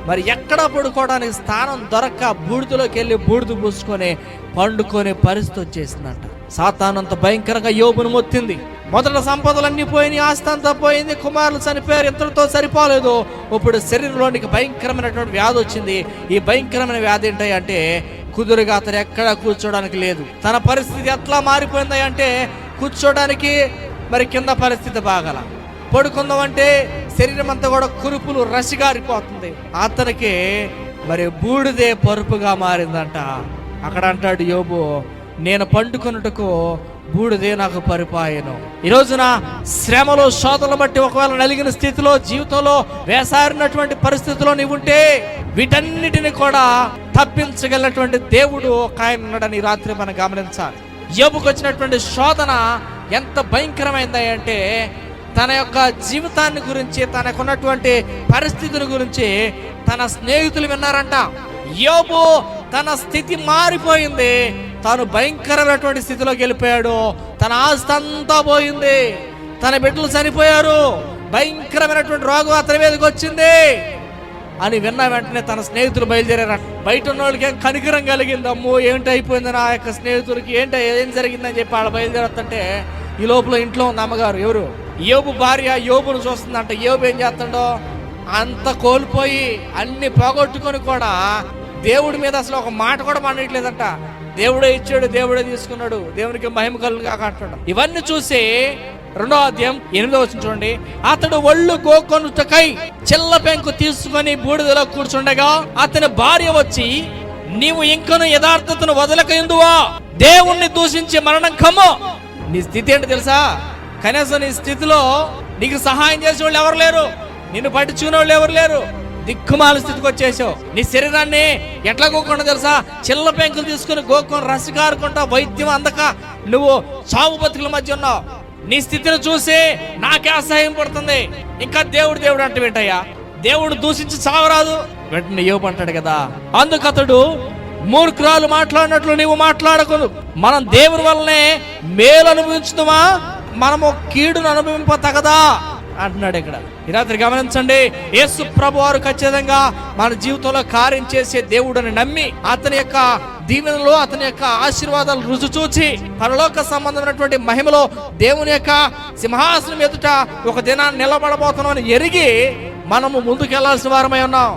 మరి ఎక్కడ పడుకోవడానికి స్థానం దొరక్క బూడిదలోకి వెళ్ళి బూడిద పూసుకొని పండుకునే పరిస్థితి వచ్చేసిందంట. సాతానంత భయంకరంగా యోబును మొత్తింది. మొదట సంపదలన్నీ పోయినాయి, ఆస్తి అంతా పోయింది, కుమారులు చనిపోయారు, ఇంతటితో సరిపోలేదు. ఇప్పుడు శరీరంలోనికి భయంకరమైనటువంటి వ్యాధి వచ్చింది. ఈ భయంకరమైన వ్యాధి ఏంటి అంటే, కుదురుగా అతను ఎక్కడా కూర్చోడానికి లేదు. తన పరిస్థితి ఎట్లా మారిపోయింది అంటే, కూర్చోడానికి మరి కింద పరిస్థితి బాగల, పడుకుందామంటే శరీరం అంతా కూడా కురుపులు రసిగారిపోతుంది. అతనికి మరి బూడిదే పరుపుగా మారిందంట. అక్కడ అంటాడు యోబు, నేను పండుకొనుటకు బూడిదే నాకు పరిపాయను. ఈ రోజున శ్రమలో, శోధనలు బట్టి ఒకవేళ నలిగిన స్థితిలో, జీవితంలో వేసారినటువంటి పరిస్థితిలో నీవు ఉంటే, వీటన్నిటిని కూడా తప్పించగలిగినటువంటి దేవుడు ఒక ఆయన ఉన్నాడని రాత్రి మనం గమనించాలి. యోబుకు వచ్చినటువంటి శోధన ఎంత భయంకరమైంది అంటే, తన యొక్క జీవితాన్ని గురించి, తనకున్నటువంటి పరిస్థితుల గురించి తన స్నేహితులు విన్నారంట. యోబు తన స్థితి మారిపోయింది, తాను భయంకరమైనటువంటి స్థితిలోకి వెళ్ళిపోయాడు, తన ఆస్తి అంతా పోయింది, తన బిడ్డలు చనిపోయారు, భయంకరమైనటువంటి రోగం అతని మీదకి వచ్చింది అని విన్న వెంటనే తన స్నేహితులు బయలుదేరారు. బయట ఉన్న వాళ్ళకి ఏం కనికరం కలిగింది, అమ్మో ఏంటి అయిపోయింది నా యొక్క స్నేహితుడికి, ఏం జరిగిందని చెప్పి వాళ్ళు బయలుదేరుతుంటే, ఈ లోపల ఇంట్లో ఉంది అమ్మగారు, ఎవరు యోబు భార్య, యోబును చూస్తుందంట. యోబు ఏం చేస్తాడో అంత కోల్పోయి అన్ని పోగొట్టుకొని కూడా దేవుడి మీద అసలు ఒక మాట కూడా మాట్లాడలేదంట. దేవుడే ఇచ్చాడు, దేవుడే తీసుకున్నాడు, దేవునికి మహిమ కలుగును గాక అంటాడు. ఇవన్నీ చూసి 2వ అధ్యాయం 8వ వచనం చూడండి, అతడు ఒళ్ళు గోకొనుటకై చిల్ల పెంకు తీసుకొని బూడిదలో కూర్చుండగా అతని భార్య వచ్చి, నీవు ఇంకను యథార్థతను వదలకయుందువా, దేవుణ్ణి దూషించి మరణం కమ్ము. నీ స్థితి ఏంటి తెలుసా? కనీసం నీ స్థితిలో నీకు సహాయం చేసే వాళ్ళు ఎవరు లేరు, నిన్ను పట్టించుకునే వాళ్ళు ఎవరు లేరు, దిక్కుమాల స్థితికి వచ్చేసావు. నీ శరీరాన్ని ఎట్లా గోకుండా తెలుసా? చిల్ల పెంకులు తీసుకుని గోకొని రసికారుకుంటా వైద్యం అందక నువ్వు చావు బతుకుల మధ్య ఉన్నావు. నీ స్థితిని చూసి నాకే అసహ్యం పడుతుంది. ఇంకా దేవుడు దేవుడు అంటే వింటయ్యా, దేవుడు దూషించి చావరాదు. వెంటనే యోబు అంటాడు కదా, అందుకు అతడు మూర్ఖురాలు మాట్లాడినట్లు నీవు మాట్లాడకూడదు. మనం దేవుని వల్లనే మేలు అనుభవించుదామా, మనము కీడును అనుభవింప తగదా అంటున్నాడు ఇక్కడ. ఈ రాత్రి గమనించండి, యేసు ప్రభు వారు ఖచ్చితంగా మన జీవితంలో కార్యం చేసే దేవుడని నమ్మి అతని యొక్క దీవెనలో అతని యొక్క ఆశీర్వాదాలు రుచి చూచి పరలోక సంబంధమైనటువంటి మహిమలో దేవుని యొక్క సింహాసనం ఎదుట ఒక దినాన్ని నిలబడబోతున్నామని ఎరిగి మనము ముందుకెళ్లాల్సిన వారమై ఉన్నాం.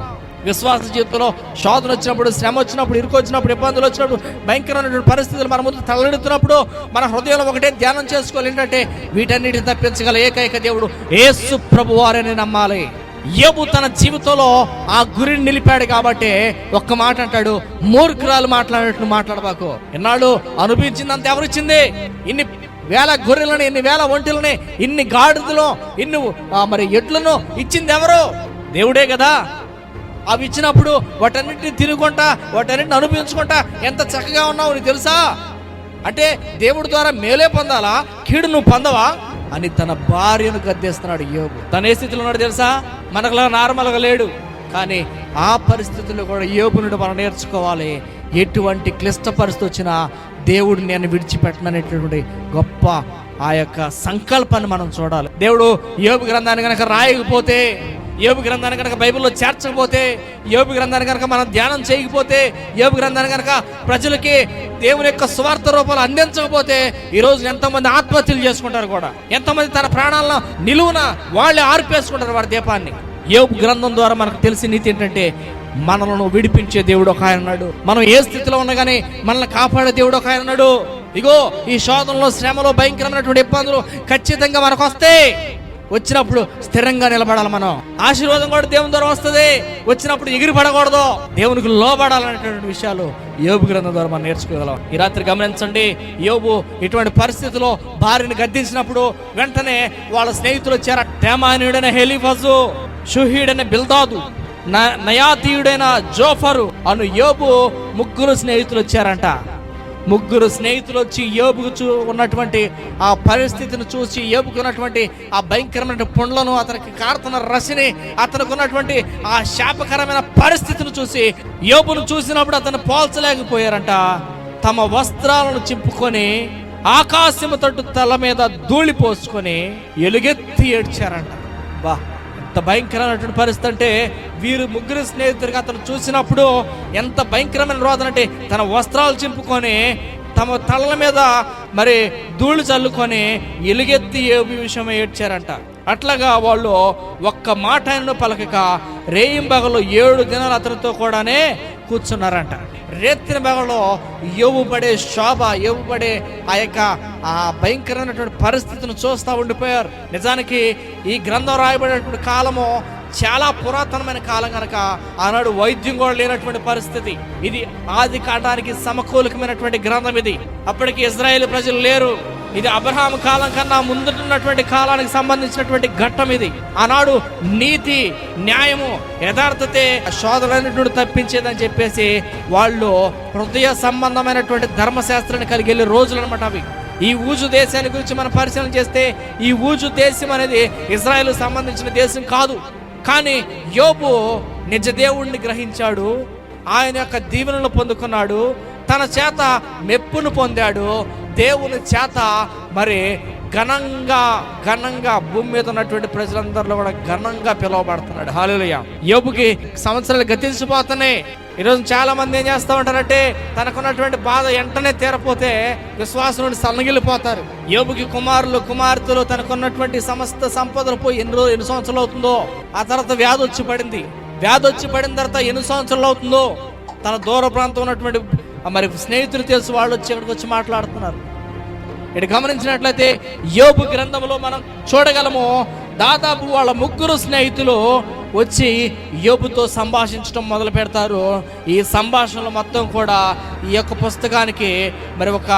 విశ్వాస జీవితంలో శోధన వచ్చినప్పుడు, శ్రమ వచ్చినప్పుడు, ఇరుకు వచ్చినప్పుడు, ఇబ్బందులు వచ్చినప్పుడు, భయంకరమైనటువంటి పరిస్థితులు మన ముందు తలెడుతున్నప్పుడు మన హృదయంలో ఒకటే ధ్యానం చేసుకోవాలి. ఏంటంటే వీటన్నిటిని తప్పించగల ఏకైక దేవుడు యేసు ప్రభు వారని నమ్మాలి. యోబు తన జీవితంలో ఆ గురిని నిలిపాడు కాబట్టి ఒక్క మాట అంటాడు, మూర్ఖురాలు మాట్లాడినట్లు మాట్లాడబాకు. ఎన్నాళ్ళు అనుభవించిందంత ఎవరిచ్చింది? ఇన్ని వేల గొర్రెలని, ఇన్ని వేల ఒంటెలని, ఇన్ని గాడిదలు, ఇన్ని మరి ఎడ్లను ఇచ్చింది ఎవరు? దేవుడే కదా. అవి ఇచ్చినప్పుడు వాటన్నిటిని తిరుగుకుంటా, వాటన్నిటిని అనుభవించుకుంటా ఎంత చక్కగా ఉన్నావు నీకు తెలుసా? అంటే దేవుడి ద్వారా మేలే పొందాలా, కీడు నువ్వు పొందవా అని తన భార్యను గద్దేస్తున్నాడు యోబు. తన ఏ స్థితిలో ఉన్నాడు తెలుసా? మనకులా నార్మల్గా లేడు, కానీ ఆ పరిస్థితుల్లో కూడా యోబు నుండి మనం నేర్చుకోవాలి. ఎటువంటి క్లిష్ట పరిస్థితి వచ్చినా దేవుడు నేను విడిచిపెట్టననేటువంటి గొప్ప ఆ యొక్క సంకల్పాన్ని మనం చూడాలి. దేవుడు యోబు గ్రంథాన్ని కనుక రాయకపోతే, యోబు గ్రంథాన్ని కనుక బైబిల్లో చేర్చకపోతే, యోబు గ్రంథాన్ని కనుక మనం ధ్యానం చేయకపోతే, యోబు గ్రంథాన్ని కనుక ప్రజలకి దేవుని యొక్క స్వార్థ రూపాలు అందించకపోతే ఈరోజు ఎంతమంది ఆత్మహత్యలు చేసుకుంటారు కూడా, ఎంతమంది తన ప్రాణాలను నిలువున వాళ్ళే ఆర్పేసుకుంటారు వారి దీపాన్ని. యోబు గ్రంథం ద్వారా మనకు తెలిసిన నీతి ఏంటంటే, మనలను విడిపించే దేవుడు ఒక ఆయన ఉన్నాడు. మనం ఏ స్థితిలో ఉన్నా కానీ మనల్ని కాపాడే దేవుడు ఒక ఆయన ఉన్నాడు. ఇగో ఈ శోధనలో, శ్రమలో, భయంకరమైనటువంటి ఇబ్బందులు ఖచ్చితంగా మనకు వస్తాయి. వచ్చినప్పుడు స్థిరంగా నిలబడాలి. మనం ఆశీర్వాదం కూడా దేవుని ద్వారా వస్తుంది. వచ్చినప్పుడు ఎగిరి పడకూడదు, దేవునికి లోబడాలనేటువంటి విషయాలు యోబు గ్రంథం ద్వారా మనం నేర్చుకోగలం. ఈ రాత్రి గమనించండి, యోబు ఇటువంటి పరిస్థితిలో భార్యను గద్దించినప్పుడు వెంటనే వాళ్ళ స్నేహితులు వచ్చారు. తేమానీయుడైన ఎలీఫజు, షూహీడైన బిల్దాదు, నయాతీయుడైన జోఫరు అను యోబు ముగ్గురు స్నేహితులు వచ్చారంట. ముగ్గురు స్నేహితులు వచ్చి యోబుకు ఉన్నటువంటి ఆ పరిస్థితిని చూసి, యోబుకు ఉన్నటువంటి ఆ భయంకరమైన పుండ్లను, అతనికి కారుతున్న రసిని, అతనికి ఉన్నటువంటి ఆ శాపకరమైన పరిస్థితిని చూసి యోబును చూసినప్పుడు అతను పోల్చలేకపోయారంట. తమ వస్త్రాలను చింపుకొని ఆకాశము తట్టు తల మీద ధూళి పోసుకొని ఎలుగెత్తి ఏడ్చారంట. బా, ఎంత భయంకరమైనటువంటి పరిస్థితి అంటే, వీరు ముగ్గురు స్నేహితుడిగా అతను చూసినప్పుడు ఎంత భయంకరమైన రోదన అంటే, తన వస్త్రాలు చింపుకొని తమ తలల మీద మరి ధూళి చల్లుకొని ఎలుగెత్తి యోబు విషయమై ఏడ్చారంట. అట్లాగా వాళ్ళు ఒక్క మాట ఆయన పలకక రేయింబగలు 7 దినాలు అతనితో కూడానే కూర్చున్నారంట. రేత్రి బగలో యోబు పడే శోభ, యోబు పడే ఆ యొక్క ఆ భయంకరమైనటువంటి పరిస్థితిని చూస్తూ ఉండిపోయారు. నిజానికి ఈ గ్రంథం రాయబడినటువంటి కాలము చాలా పురాతనమైన కాలం కనుక ఆనాడు వైద్యం కూడా లేనటువంటి పరిస్థితి. ఇది ఆది కాండానికి సమకూలకమైనటువంటి గ్రంథం. ఇది అప్పటికి ఇజ్రాయేల్ ప్రజలు లేరు. ఇది అబ్రహాము కాలం కన్నా ముందున్నటువంటి కాలానికి సంబంధించినటువంటి ఘట్టం ఇది. ఆనాడు నీతి, న్యాయము, యథార్థతే శోధనటువంటి తప్పించేదని చెప్పేసి వాళ్ళు హృదయ సంబంధమైనటువంటి ధర్మశాస్త్రాన్ని కలిగి వెళ్ళే రోజులు అనమాట అవి. ఈ ఊజు దేశాన్ని గురించి మనం పరిశీలన చేస్తే, ఈ ఊజు దేశం అనేది ఇజ్రాయేల్ సంబంధించిన దేశం కాదు. కానీ యోబు నిజ దేవుణ్ణి గ్రహించాడు, ఆయన యొక్క దీవెనలు పొందుకున్నాడు, తన చేత మెప్పును పొందాడు, దేవుని చేత మరి ఘనంగా భూమి మీద ఉన్నటువంటి ప్రజలందరిలో కూడా ఘనంగా పిలువబడుతున్నాడు. హల్లెలూయా. యోబుకి సంవత్సరాలు గతించిపోతున్నాయి. ఈరోజు చాలా మంది ఏం చేస్తూ ఉంటారంటే, తనకున్నటువంటి బాధ వెంటనే తీరపోతే విశ్వాసం నుండి సన్నగిల్లిపోతారు. యోబుకి కుమారులు, కుమార్తెలు, తనకున్నటువంటి సమస్త సంపదలు పోయి ఎన్ని సంవత్సరాలు అవుతుందో, ఆ తర్వాత వ్యాధి వచ్చి పడింది. వ్యాధి వచ్చి పడిన తర్వాత ఎన్ని సంవత్సరాలు అవుతుందో, తన దూర ప్రాంతం ఉన్నటువంటి మరి స్నేహితులు తెలుసు, వాళ్ళు వచ్చి ఇక్కడికి వచ్చి మాట్లాడుతున్నారు. ఇటు గమనించినట్లయితే యోబు గ్రంథంలో మనం చూడగలము, దాదాపు వాళ్ళ ముగ్గురు స్నేహితులు వచ్చి యోబుతో సంభాషించడం మొదలు పెడతారు. ఈ సంభాషణలు మొత్తం కూడా ఈ యొక్క పుస్తకానికి మరి ఒక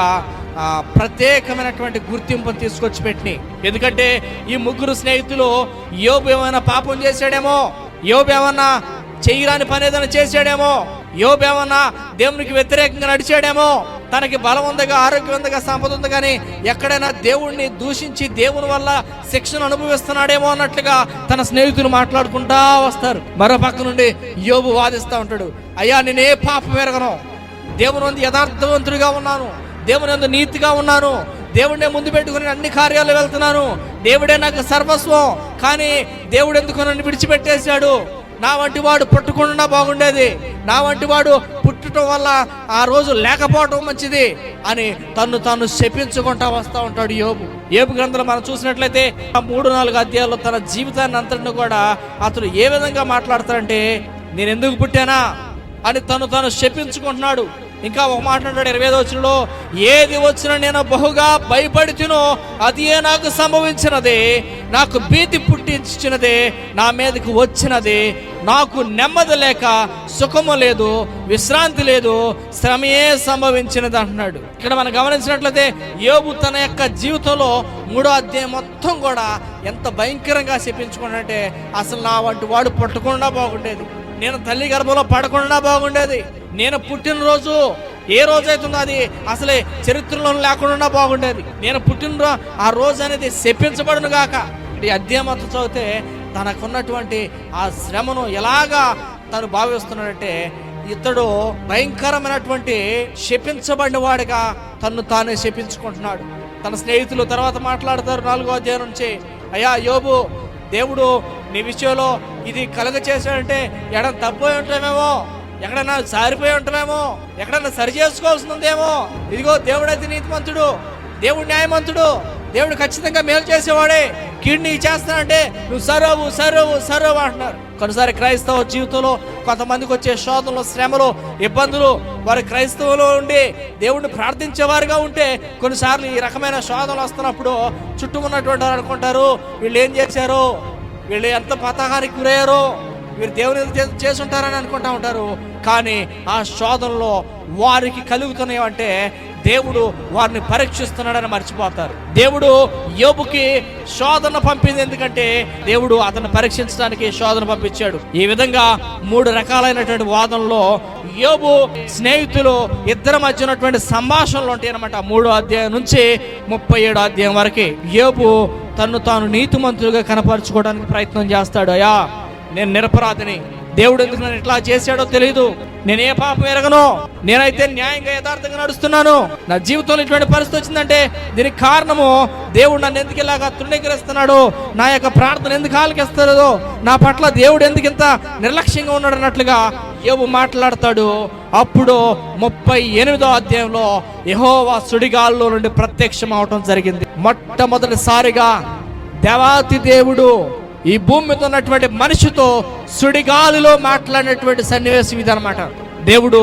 ప్రత్యేకమైనటువంటి గుర్తింపును తీసుకొచ్చి పెట్టినాయి. ఎందుకంటే ఈ ముగ్గురు స్నేహితులు యోబు ఏమైనా పాపం చేశాడేమో, యోబు ఏమన్నా చెయ్యరాని పని ఏదైనా చేశాడేమో, యోబు ఏమన్నా దేవునికి వ్యతిరేకంగా నడిచాడేమో, తనకి బలం ఉందిగా, ఆరోగ్యం ఉందిగా, సంపద ఉంది, కానీ ఎక్కడైనా దేవుణ్ణి దూషించి దేవుని వల్ల శిక్షను అనుభవిస్తున్నాడేమో అన్నట్లుగా తన స్నేహితులు మాట్లాడుకుంటా వస్తారు. మరో పక్క నుండి యోబు వాదిస్తూ ఉంటాడు, అయ్యా నేనే పాపం ఎరగను, దేవుని యందు యథార్థవంతుడిగా ఉన్నాను, దేవుని యందు నీతిగా ఉన్నాను, దేవుడినే ముందు పెట్టుకుని అన్ని కార్యాలు వెళ్తున్నాను, దేవుడే నాకు సర్వస్వం, కానీ దేవుడు ఎందుకు నన్ను విడిచిపెట్టేశాడు, నా వంటి వాడు పుట్టకుండా బాగుండేది, నా వంటి వాడు పుట్టడం వల్ల ఆ రోజు లేకపోవటం మంచిది అని తాను శపించుకుంటా వస్తూ ఉంటాడు యోబు. యోబు గ్రంథంలో మనం చూసినట్లయితే ఆ 3-4 అధ్యాయాల్లో తన జీవితాన్ని అంతటిని కూడా అతను ఏ విధంగా మాట్లాడతాడంటే, నేను ఎందుకు పుట్టానా అని తాను శపించుకుంటున్నాడు. ఇంకా ఒక మాట అంటాడు 25వ వచనంలో, ఏది వచ్చినా నేను బహుగా భయపడుతునో అదే నాకు సంభవించినదే, నాకు భీతి పుట్టించినదే నా మీదకి వచ్చినది, నాకు నెమ్మది లేక సుఖము లేదు, విశ్రాంతి లేదు, శ్రమయే సంభవించినది అంటున్నాడు. ఇక్కడ మనం గమనించినట్లయితే యోబు తన యొక్క జీవితంలో 3వ అధ్యాయం మొత్తం కూడా ఎంత భయంకరంగా శపించుకున్నాడంటే, అసలు నా వంటి వాడు పుట్టకుండా బాగుండేది, నేను తల్లి గర్భంలో పడకుండా బాగుండేది, నేను పుట్టినరోజు ఏ రోజైతుందో అది అసలే చరిత్రలో లేకుండా బాగుండేది, నేను పుట్టిన ఆ రోజు అనేది శపించబడును గాక. ఈ అధ్యాయం అంతా చదివితే తనకున్నటువంటి ఆ శ్రమను ఎలాగా తను భావిస్తున్నాడంటే, ఇతడు భయంకరమైనటువంటి శపించబడిన వాడిగా తానే శపించుకుంటున్నాడు. తన స్నేహితులు తర్వాత మాట్లాడతారు 4వ అధ్యాయం నుంచి, అయ్యా యోబు, దేవుడు నీ విషయంలో ఇది కలగ చేశాడంటే ఎక్కడ తప్పిపోయి ఉంటామేమో, ఎక్కడన్నా సారిపోయి ఉంటామేమో, ఎక్కడన్నా సరి చేసుకోవాల్సిందేమో, ఇదిగో దేవుడైతే నీతిమంతుడు, దేవుడు న్యాయమంతుడు, దేవుడు ఖచ్చితంగా మేలు చేసేవాడే, కీడుని చేస్తానంటే నువ్వు సర్వవు అంటున్నారు. కొన్నిసారి క్రైస్తవ జీవితంలో కొంతమందికి వచ్చే శోధనలు, శ్రమలు, ఇబ్బందులు, వారి క్రైస్తవులో ఉండి దేవుడిని ప్రార్థించేవారుగా ఉంటే కొన్నిసార్లు ఈ రకమైన శోధనలు వస్తున్నప్పుడు చుట్టూ ఉన్నటువంటి వారు అనుకుంటారు, వీళ్ళు ఏం చేశారు, వీళ్ళు ఎంత పతాకానికి గురయ్యారో, వీరు దేవుని చేసి ఉంటారని అనుకుంటా ఉంటారు. కానీ ఆ శోధనలో వారికి కలుగుతున్నాయి అంటే దేవుడు వారిని పరీక్షిస్తున్నాడని మర్చిపోతారు. దేవుడు యోబుకి శోధన పంపింది ఎందుకంటే దేవుడు అతన్ని పరీక్షించడానికి శోధన పంపించాడు. ఈ విధంగా 3 రకాలైనటువంటి వాదనలో యోబు స్నేహితులు ఇద్దరి మధ్య ఉన్నటువంటి సంభాషణలు ఉంటాయి అన్నమాట. 3వ అధ్యాయం నుంచి 37వ అధ్యాయం వరకు యోబు తాను నీతిమంతులుగా కనపరుచుకోవడానికి ప్రయత్నం చేస్తాడు. అయ్యా నేను నిరపరాధిని, దేవుడు ఎందుకు నన్ను ఇట్లా చేశాడో తెలియదు, నేను ఏ పాపం ఎరగను, నేనైతే న్యాయంగా యథార్థంగా నడుస్తున్నాను, నా జీవితంలో ఇటువంటి పరిస్థితి వచ్చిందంటే దీనికి కారణము దేవుడు నన్ను ఎందుకు ఇలాగా తృణీకరిస్తున్నాడు, నా యొక్క ప్రార్థన ఎందుకు ఆలకిస్తాడో, నా పట్ల దేవుడు ఎందుకు ఇంత నిర్లక్ష్యంగా ఉన్నాడు అన్నట్లుగా యోబు మాట్లాడతాడు. అప్పుడు 38వ అధ్యాయంలో యెహోవా సుడిగాల్లో నుండి ప్రత్యక్షం అవటం జరిగింది. మొట్టమొదటిసారిగా దేవాతి దేవుడు ఈ భూమి మీద ఉన్నటువంటి మనిషితో సుడిగాలిలో మాట్లాడినటువంటి సన్నివేశం ఇది అనమాట. దేవుడు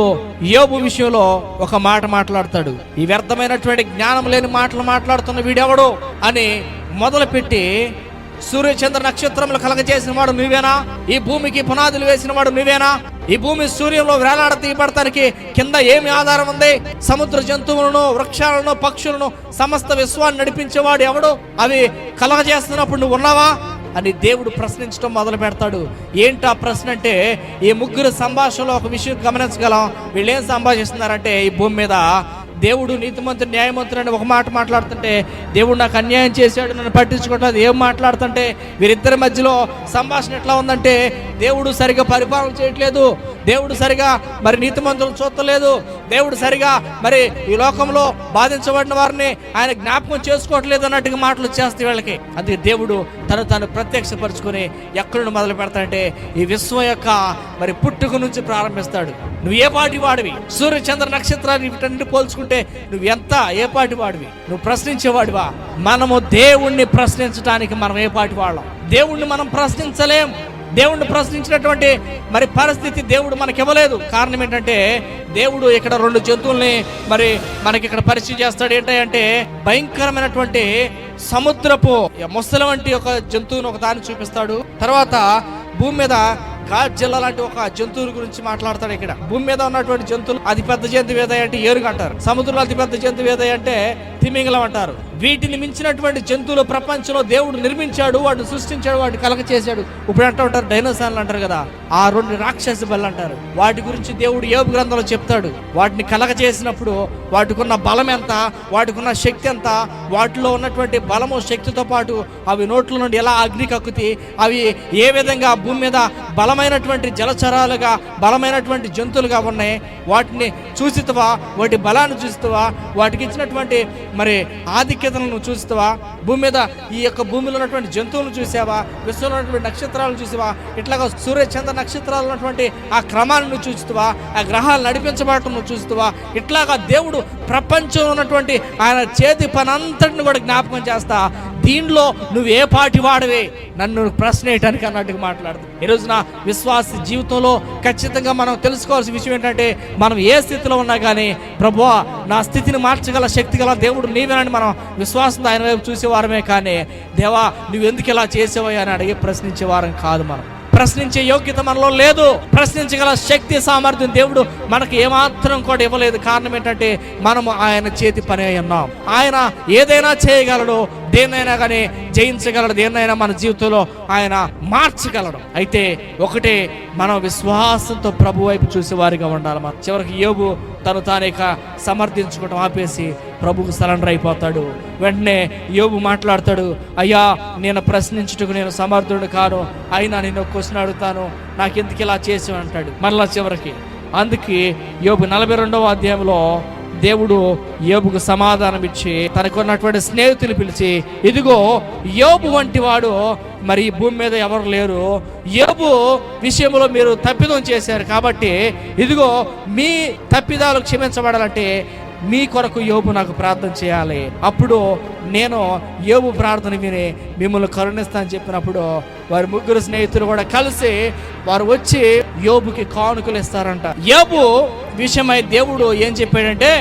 యోబు విషయంలో ఒక మాట మాట్లాడతాడు, ఈ వ్యర్థమైనటువంటి జ్ఞానం లేని మాటలు మాట్లాడుతున్న వీడెవడు అని మొదలుపెట్టి, సూర్యచంద్ర నక్షత్రములు కలగజేసిన వాడు నువ్వేనా, ఈ భూమికి పునాదులు వేసిన వాడు నువ్వేనా, ఈ భూమి సూర్యంలో వేలాడతీయబడటానికి కింద ఏమి ఆధారం ఉంది, సముద్ర జంతువులను, వృక్షాలను, పక్షులను, సమస్త విశ్వాన్ని నడిపించేవాడు ఎవడు, అవి కలగజేస్తున్నప్పుడు నువ్వు ఉన్నావా అని దేవుడు ప్రశ్నించడం మొదలు పెడతాడు. ఏంటి ఆ ప్రశ్న అంటే, ఈ 3 సంభాషణలో ఒక విషయం గమనించగలం. వీళ్ళు ఏం సంభాషిస్తున్నారంటే, ఈ భూమి మీద దేవుడు నీతిమంతుడు న్యాయమంతుడు అని ఒక మాట మాట్లాడుతుంటే, దేవుడు నాకు అన్యాయం చేశాడు నన్ను పట్టించుకోవట్లేదు ఏం మాట్లాడుతుంటే, వీరిద్దరి మధ్యలో సంభాషణ ఎట్లా ఉందంటే, దేవుడు సరిగా పరిపాలన చేయట్లేదు, దేవుడు సరిగా మరి నీతిమంతులను చూడలేదు, దేవుడు సరిగా మరి ఈ లోకంలో బాధించబడిన వారిని ఆయన జ్ఞాపకం చేసుకోవట్లేదు అన్నట్టుగా మాటలు వచ్చేస్తాయి వీళ్ళకి. అందుకే దేవుడు తాను ప్రత్యక్షపరుచుకొని ఎక్కడి మొదలు పెడతాడంటే, ఈ విశ్వం యొక్క మరి పుట్టుక నుంచి ప్రారంభిస్తాడు. నువ్వు ఏ పాటి వాడివి, సూర్య చంద్ర నక్షత్రాన్ని వీటన్నిటి పోల్చుకుంటే నువ్వు ఎంత ఏ పాటి వాడివి, నువ్వు ప్రశ్నించేవాడివా? మనము దేవుణ్ణి ప్రశ్నించడానికి మనం ఏ పాటి వాళ్ళం? దేవుణ్ణి మనం ప్రశ్నించలేం. దేవుణ్ణి ప్రశ్నించినటువంటి మరి పరిస్థితి దేవుడు మనకి ఇవ్వలేదు. కారణం ఏంటంటే, దేవుడు ఇక్కడ 2 జంతువుల్ని మరి మనకి ఇక్కడ పరిచయం చేస్తాడు. ఏంటంటే, భయంకరమైనటువంటి సముద్రపు మొసలి వంటి ఒక జంతువును ఒక దాన్ని చూపిస్తాడు. తర్వాత భూమి మీద గాడ్జిల్లా లాంటి ఒక జంతువుల గురించి మాట్లాడతాడు. ఇక్కడ భూమి మీద ఉన్నటువంటి జంతువులు అతిపెద్ద జంతువు ఏదంటే ఏనుగు అంటారు, సముద్రంలో అతిపెద్ద జంతువు ఏదంటే తిమింగలం అంటారు. వీటిని మించినటువంటి జంతువులు ప్రపంచంలో దేవుడు నిర్మించాడు, వాటిని సృష్టించాడు, వాటిని కలగ చేశాడు. ఇప్పుడు అంటూ ఉంటారు డైనోసార్లు అంటారు కదా, ఆ 2 రాక్షస బలు అంటారు. వాటి గురించి దేవుడు యోబు గ్రంథంలో చెప్తాడు. వాటిని కలగ చేసినప్పుడు వాటికున్న బలం ఎంత, వాటికున్న శక్తి ఎంత, వాటిలో ఉన్నటువంటి బలము శక్తితో పాటు అవి నోట్ల నుండి ఎలా అగ్ని కక్కుతి, అవి ఏ విధంగా భూమి మీద బలమైనటువంటి జలచరాలుగా బలమైనటువంటి జంతువులుగా ఉన్నాయి. వాటిని చూసితవా, వాటి బలాన్ని చూస్తావా, వాటికి ఇచ్చినటువంటి మరి ఆధిక్యతలను చూస్తావా, భూమి మీద ఈ యొక్క భూమిలో ఉన్నటువంటి జంతువులను చూసావా, విశ్వంలో ఉన్నటువంటి నక్షత్రాలను చూసావా, ఇట్లాగా సూర్య చంద్ర నక్షత్రాలు ఉన్నటువంటి ఆ క్రమాలను చూస్తావా, ఆ గ్రహాలు నడిపించబడటం చూస్తావా, ఇట్లాగా దేవుడు ప్రపంచంలో ఉన్నటువంటి ఆయన చేతి పని అంతటిని కూడా జ్ఞాపకం చేస్తా, దీనిలో నువ్వు ఏ పాటి వాడవే నన్ను ప్రశ్న వేయటానికి అన్నట్టుగా మాట్లాడుతుంది. ఈరోజు నా విశ్వాస జీవితంలో ఖచ్చితంగా మనం తెలుసుకోవాల్సిన విషయం ఏంటంటే, మనం ఏ స్థితిలో ఉన్నా కానీ ప్రభువా నా స్థితిని మార్చగల శక్తి గల దేవుడు నీవేనని మనం విశ్వాసంతో ఆయన వైపు చూసేవారమే కానీ, దేవా నువ్వు ఎందుకు ఇలా చేసేవా అని అడిగి ప్రశ్నించేవారం కాదు. మనం ప్రశ్నించే యోగ్యత మనలో లేదు. ప్రశ్నించగల శక్తి సామర్థ్యం దేవుడు మనకు ఏమాత్రం కూడా ఇవ్వలేదు. కారణం ఏంటంటే మనము ఆయన చేతి పని అయి ఉన్నాం. ఆయన ఏదైనా చేయగలడు, దేన్నైనా కానీ జయించగలడు, దేన్నైనా మన జీవితంలో ఆయన మార్చగలడు. అయితే ఒకటే, మనం విశ్వాసంతో ప్రభు వైపు చూసేవారిగా ఉండాలి. మనం చివరికి యోబు తను తానేక సమర్థించుకోవడం ఆపేసి ప్రభుకు సరెండర్ అయిపోతాడు. వెంటనే యోబు మాట్లాడతాడు, అయ్యా నేను ప్రశ్నించుటకు నేను సమర్థుడు కాను, అయినా నేను క్వశ్చన్ అడుగుతాను, నాకెందుకు ఇలా చేసావు అంటాడు మరలా చివరికి. అందుకే యోబు 42వ అధ్యాయంలో దేవుడు యోబుకు సమాధానం ఇచ్చి తనకున్నటువంటి స్నేహితులు పిలిచి, ఇదిగో యోబు వంటి వాడు మరి ఈ భూమి మీద ఎవరు లేరు, యోబు విషయంలో మీరు తప్పిదం చేశారు కాబట్టి ఇదిగో మీ తప్పిదాలు క్షమించబడాలంటే మీ కొరకు యోబు నాకు ప్రార్థన చేయాలి, అప్పుడు నేను యోబు ప్రార్థన విని మిమ్మల్ని కరుణిస్తా అని చెప్పినప్పుడు వారి 3 స్నేహితులు కూడా కలిసి వారు వచ్చి యోబుకి కానుకలు ఇస్తారంట. యోబు విషయమై దేవుడు ఏం చెప్పాడంటే,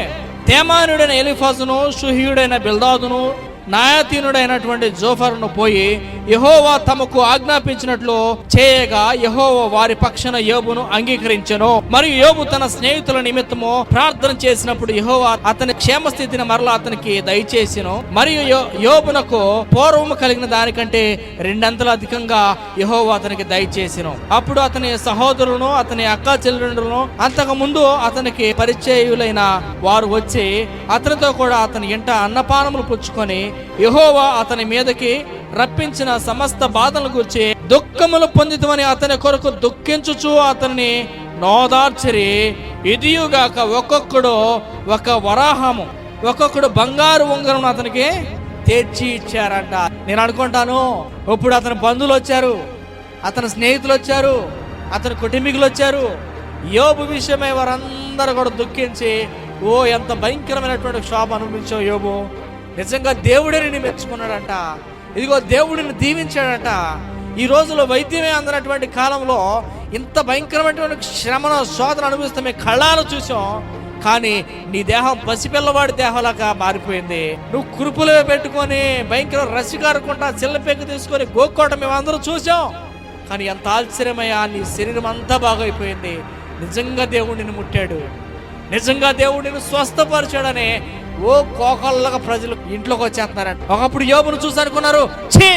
తేమానుడైన ఎలీఫజును, షూహీయుడైన బిల్దాదును, న్యాయాధీనుడైనటువంటి జోఫరును పోయి యెహోవా తమకు ఆజ్ఞాపించినట్లు చేయగా యెహోవా వారి పక్షాన యోబును అంగీకరించెను. మరియు యోబు తన స్నేహితుల నిమిత్తము ప్రార్థన చేసినప్పుడు యెహోవా అతని క్షేమస్థితిని మరలా అతనికి దయచేసెను. మరియు యోబునకు పూర్వము కలిగిన దానికంటే 2 అంతలు అధికంగా యెహోవా అతనికి దయచేసెను. అప్పుడు అతని సహోదరులను, అతని అక్క చెల్లెండ్రులను, అంతకు ముందు అతనికి పరిచయులైన వారు వచ్చి అతనితో కూడా అతని ఇంట అన్నపానములు పుచ్చుకొని యెహోవా అతని మీదకి రప్పించిన సమస్త బాధలను గురించి దుఃఖములు పొందితమని అతని కొరకు దుఃఖించుచు అతన్ని నోదార్చరి. ఇదియుగాక ఒక్కొక్కడు ఒక వరాహము, ఒక్కొక్కడు బంగారు ఉంగరం అతనికి తెచ్చి ఇచ్చారంట. నేను అనుకుంటాను, ఇప్పుడు అతని బంధువులు వచ్చారు, అతని స్నేహితులు వచ్చారు, అతని కుటుంబీకులు వచ్చారు. యోబు విషయమై వారందరూ కూడా దుఃఖించి, ఓ ఎంత భయంకరమైనటువంటి క్షోభ అనుభవించావు యోబు, నిజంగా దేవుడే నిన్ను మెచ్చుకున్నాడంట, ఇదిగో దేవుడిని దీవించాడంట. ఈ రోజులో వైద్యమే అందనటువంటి కాలంలో ఇంత భయంకరమైనటువంటి శ్రమను శోధన అనుభవిస్తే మేము కళ్ళాలు చూసాం. కానీ నీ దేహం పసిపిల్లవాడి దేహంలాగా మారిపోయింది. నువ్వు కురుపులు పెట్టుకొని భయంకర రసిగారుకుంటా చిల్లపెక్కు తీసుకొని గోక్కోవటం మేము అందరూ చూసాం. కానీ ఎంత ఆశ్చర్యమయ్యా, నీ శరీరం అంతా బాగైపోయింది. నిజంగా దేవుడు నిన్ను ముట్టాడు, నిజంగా దేవుడు నిన్ను స్వస్థపరిచాడని ఓ కోకళ్ళగా ప్రజలు ఇంట్లోకి వచ్చేస్తున్నారంట. ఒకప్పుడు యోబును చూసి అనుకున్నారు, ఛీ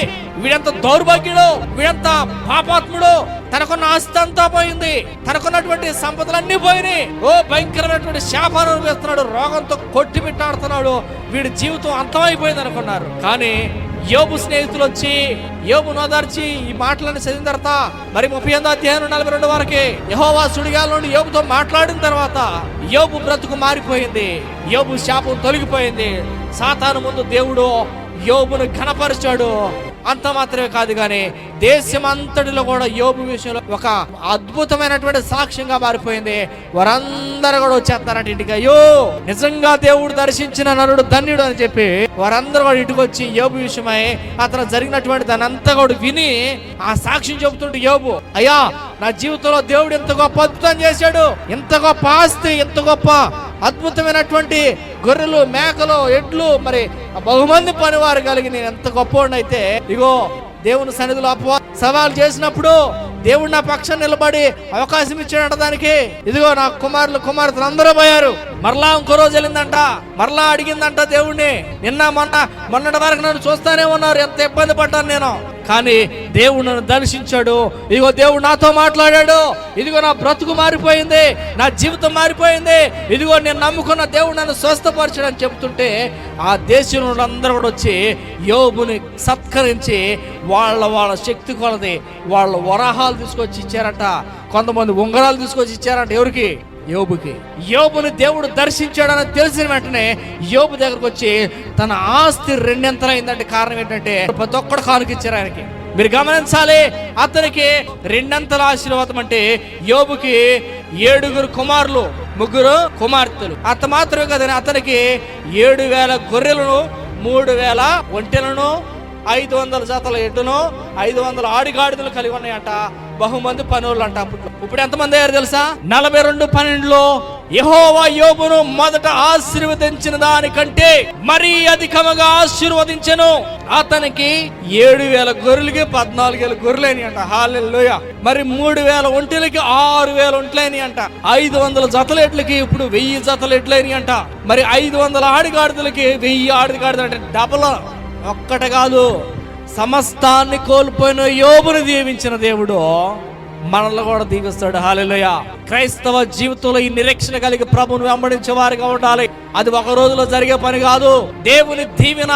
వీడంత దౌర్భాగ్యుడు, వీడంత పాపాత్ముడు, తనకున్న ఆస్తి అంతా పోయింది, తనకున్నటువంటి సంపదలన్నీ పోయినాయి, ఓ భయంకరమైనటువంటి శాపాన్ని అనుభవిస్తున్నాడు, రోగంతో కొట్టి పెట్టాడుతున్నాడు, వీడి జీవితం అంతమైపోయింది అనుకున్నారు. కానీ యోబు స్నేహితులు వచ్చి యోబును ఓదార్చి ఈ మాటలను చదివిన తర్వాత మరి 38వ అధ్యాయం 42 వరకే యెహోవా సుడిగాల నుండి యోబుతో మాట్లాడిన తర్వాత యోబు బ్రతుకు మారిపోయింది, యోబు శాపం తొలగిపోయింది. సాతాను ముందు దేవుడు యోబును ఘనపరిచాడు. అంత మాత్రమే కాదు కానీ దేశం అంతటిలో కూడా యోబు విషయంలో ఒక అద్భుతమైనటువంటి సాక్ష్యంగా మారిపోయింది. వారందరూ కూడా వచ్చేస్తారంట ఇంటికి, అయ్యో నిజంగా దేవుడు దర్శించిన నరుడు ధన్యుడు అని చెప్పి వారందరూ కూడా ఇంటికి వచ్చి యోబు విషయమై అతను జరిగినటువంటి దాని అంతా కూడా విని ఆ సాక్ష్యం చెబుతుంటే యోబు, అయ్యా నా జీవితంలో దేవుడు ఎంత గొప్ప అద్భుతం చేశాడు, ఎంత గొప్ప ఆస్తి, ఎంత గొప్ప అద్భుతమైనటువంటి గొర్రెలు, మేకలు, ఎడ్లు, మరి బహుమంది పనివారు కలిగి నేను ఎంత గొప్పవాడిని అయితే, ఇగో దేవుని సన్నిధిలో సవాల్ చేసినప్పుడు దేవుడు నా పక్షాన నిలబడి అవకాశం ఇచ్చాడంట దానికి. ఇదిగో నా కుమార్తెలు అందరూ పోయారు. మరలా ఇంకో రోజు వెళ్ళిందంట, మరలా అడిగిందంట దేవుణ్ణి. మొన్నటి వరకు నన్ను చూస్తానే ఉన్నారు, ఎంత ఇబ్బంది పడ్డాను నేను, కానీ దేవుడు నన్ను దర్శించాడు. ఇదిగో దేవుడు నాతో మాట్లాడాడు. ఇదిగో నా బ్రతుకు మారిపోయింది, నా జీవితం మారిపోయింది. ఇదిగో నేను నమ్ముకున్న దేవుడు నన్ను స్వస్థపరచాడు అని చెప్తుంటే ఆ దేశంలో అందరూ కూడా వచ్చి యోబుని సత్కరించి వాళ్ళ శక్తి కొలది వాళ్ళ వరహాలు తీసుకొచ్చి ఇచ్చారట. కొంతమంది ఉంగరాలు తీసుకొచ్చి ఇచ్చారంట. ఎవరికి? యోబుకి. యోబుని దేవుడు దర్శించాడని తెలిసిన వెంటనే యోబు దగ్గరకు వచ్చి తన ఆస్తి రెండంతలైందంటే కారణం ఏంటంటే ప్రతి ఒక్కడు కానుకిచ్చారు ఆయనకి. మీరు గమనించాలి, అతనికి రెండంతల ఆశీర్వాదం అంటే యోబుకి 7 కుమారులు 3 కుమార్తెలు. అంత మాత్రమే కదని అతనికి 7,000 గొర్రెలను, 3,000 ఒంటెలను, 500 జతల ఎడ్డును, 500 ఆడిగాడిదలు కలిగి ఉన్నాయంట. బహుమంది పనులు అంట. ఇప్పుడు ఎంతమంది అయ్యారు తెలుసా? 42:12 యెహోవా యోబును మొదట ఆశీర్వదించిన దానికంటే మరీ అధికముగా ఆశీర్వదించెను. అతనికి 7,000 గొర్రెలకి 14,000 గొర్రెలని అంట. హల్లెలూయా. మరి 3,000 ఒంటెలకి 6,000 ఒంటెలని అంట. 500 జతల ఎడ్లకి ఇప్పుడు 1000 జతల ఎడ్లని అంట. మరి 500 ఆడిగాడిదలకి 1000 ఆడిగాడిదలు అంటే డబల్. ఒక్కటి కాదు, సమస్తాన్ని కోల్పోయిన యోబుని దీవించిన దేవుడు మనల్ని కూడా దీవిస్తాడు. హల్లెలూయా. క్రైస్తవ జీవితంలో ఈ నిరీక్షణ కలిగి ప్రభువును వెంబడించే వారిగా ఉండాలి. అది ఒక రోజులో జరిగే పని కాదు. దేవుని దీవెన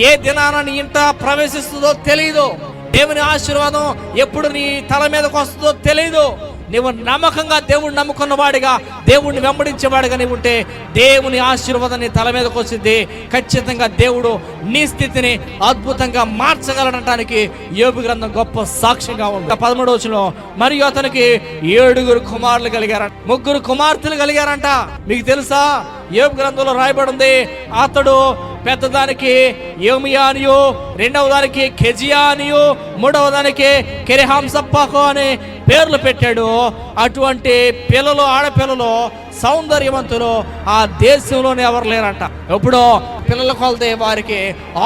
ఏ దినాన నీ ఇంట ప్రవేశిస్తుందో తెలియదు. దేవుని ఆశీర్వాదం ఎప్పుడు నీ తల మీదకి వస్తుందో తెలియదు. నీవు నమ్మకంగా దేవుడిని నమ్ముకున్న వాడిగా, దేవుడిని వెంబడించేవాడిగా నీవు ఉంటే దేవుని ఆశీర్వాదం నీ తల మీదకి వచ్చింది. ఖచ్చితంగా దేవుడు నీ స్థితిని అద్భుతంగా మార్చగలడానికి యోబు గ్రంథం గొప్ప సాక్ష్యంగా ఉంది. 13వ వచనం, మరియు అతనికి 7 కుమారులు కలిగారంట, 3 కుమార్తెలు కలిగారంట. మీకు తెలుసా, యోబు గ్రంథంలో రాయబడి ఉంది, అతడు పెద్దదానికి యోమియా అనియు, రెండవ దానికి కెజియా అనియు, మూడవ దానికి కెరెహాంసప్పాకు అని పేర్లు పెట్టాడు. అటువంటి పిల్లలు, ఆడపిల్లలు, సౌందర్యవంతులు ఆ దేశంలోనే ఎవరు లేరంట. ఎప్పుడో పిల్లల కొలతే వారికి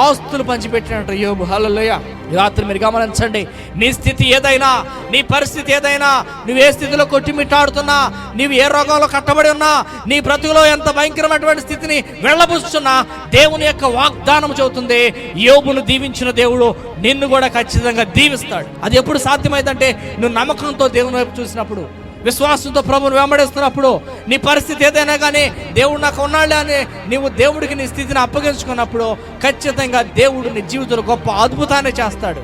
ఆస్తులు పంచిపెట్టినట్టు యోబు. హల్లెలూయా. ఈ రాత్రి మీరు గమనించండి, నీ స్థితి ఏదైనా, నీ పరిస్థితి ఏదైనా, నువ్వు ఏ స్థితిలో కొట్టిమిట్టాడుతున్నా, నీవు ఏ రోగంలో కట్టబడి ఉన్నా, నీ బ్రతుకులో ఎంత భయంకరమైనటువంటి స్థితిని వెళ్ళబుస్తున్నా, దేవుని యొక్క వాగ్దానం చెబుతుంది, యోబును దీవించిన దేవుడు నిన్ను కూడా ఖచ్చితంగా దీవిస్తాడు. అది ఎప్పుడు సాధ్యమైందంటే నువ్వు నమ్మకంతో దేవుని వైపు చూసినప్పుడు, విశ్వాసంతో ప్రభువును వెంబడిస్తున్నప్పుడు. నీ పరిస్థితి ఏదైనా కానీ దేవుడు నాకు ఉన్నాడు అని నీవు దేవుడికి నీ స్థితిని అప్పగించుకున్నప్పుడు ఖచ్చితంగా దేవుడు నీ జీవితంలో గొప్ప అద్భుతాన్ని చేస్తాడు.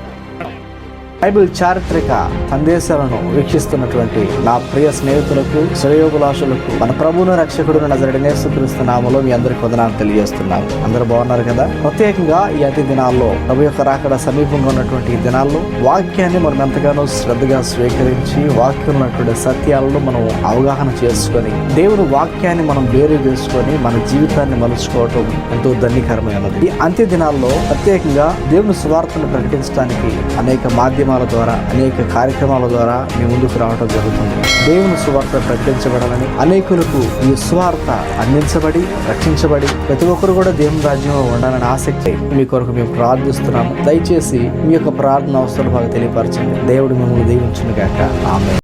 బైబిల్ చారిత్రక సందేశాలను వీక్షిస్తున్నటువంటి నా ప్రియ స్నేహితులకు, శ్రేయోభిలాషులకు మన ప్రభువును రక్షకుడును నజరేయుడైన యేసుక్రీస్తు నామములో మీ అందరికి వందనాలు తెలియజేస్తున్నాను. అందరూ బాగున్నారు కదా? ప్రత్యేకంగా ఈ అతి దినాల్లో, ప్రభు యొక్క రాకడ సమీపంగా ఉన్నటువంటి ఈ దినాల్లో వాక్యాన్ని మనం ఎంతగానో శ్రద్ధగా స్వీకరించి వాక్యంలో ఉన్నటువంటి సత్యాలను మనం అవగాహన చేసుకొని దేవుని వాక్యాన్ని మనం వేరు వేసుకొని మన జీవితాన్ని మలుచుకోవటం ఎంతో ధన్యకరమైనది. ఈ అంత్య దినాల్లో ప్రత్యేకంగా దేవుని సువార్తను ప్రకటించడానికి అనేక మాధ్యమాల ద్వారా, అనేక కార్యక్రమాల ద్వారా మీ ముందుకు రావడం జరుగుతుంది. దేవుని సువార్త ప్రకటించబడాలని, అనేకులకు ఈ సువార్త అందించబడి రక్షించబడి ప్రతి ఒక్కరు కూడా దేవుని రాజ్యంలో ఉండాలని ఆసక్తి మీ కొరకు మేము ప్రార్థిస్తున్నాము. దయచేసి మీ యొక్క ప్రార్థన అవసరం బాగా తెలియపరచండి. దేవుడు మిమ్మల్ని దీవించును గాక. ఆమేన్.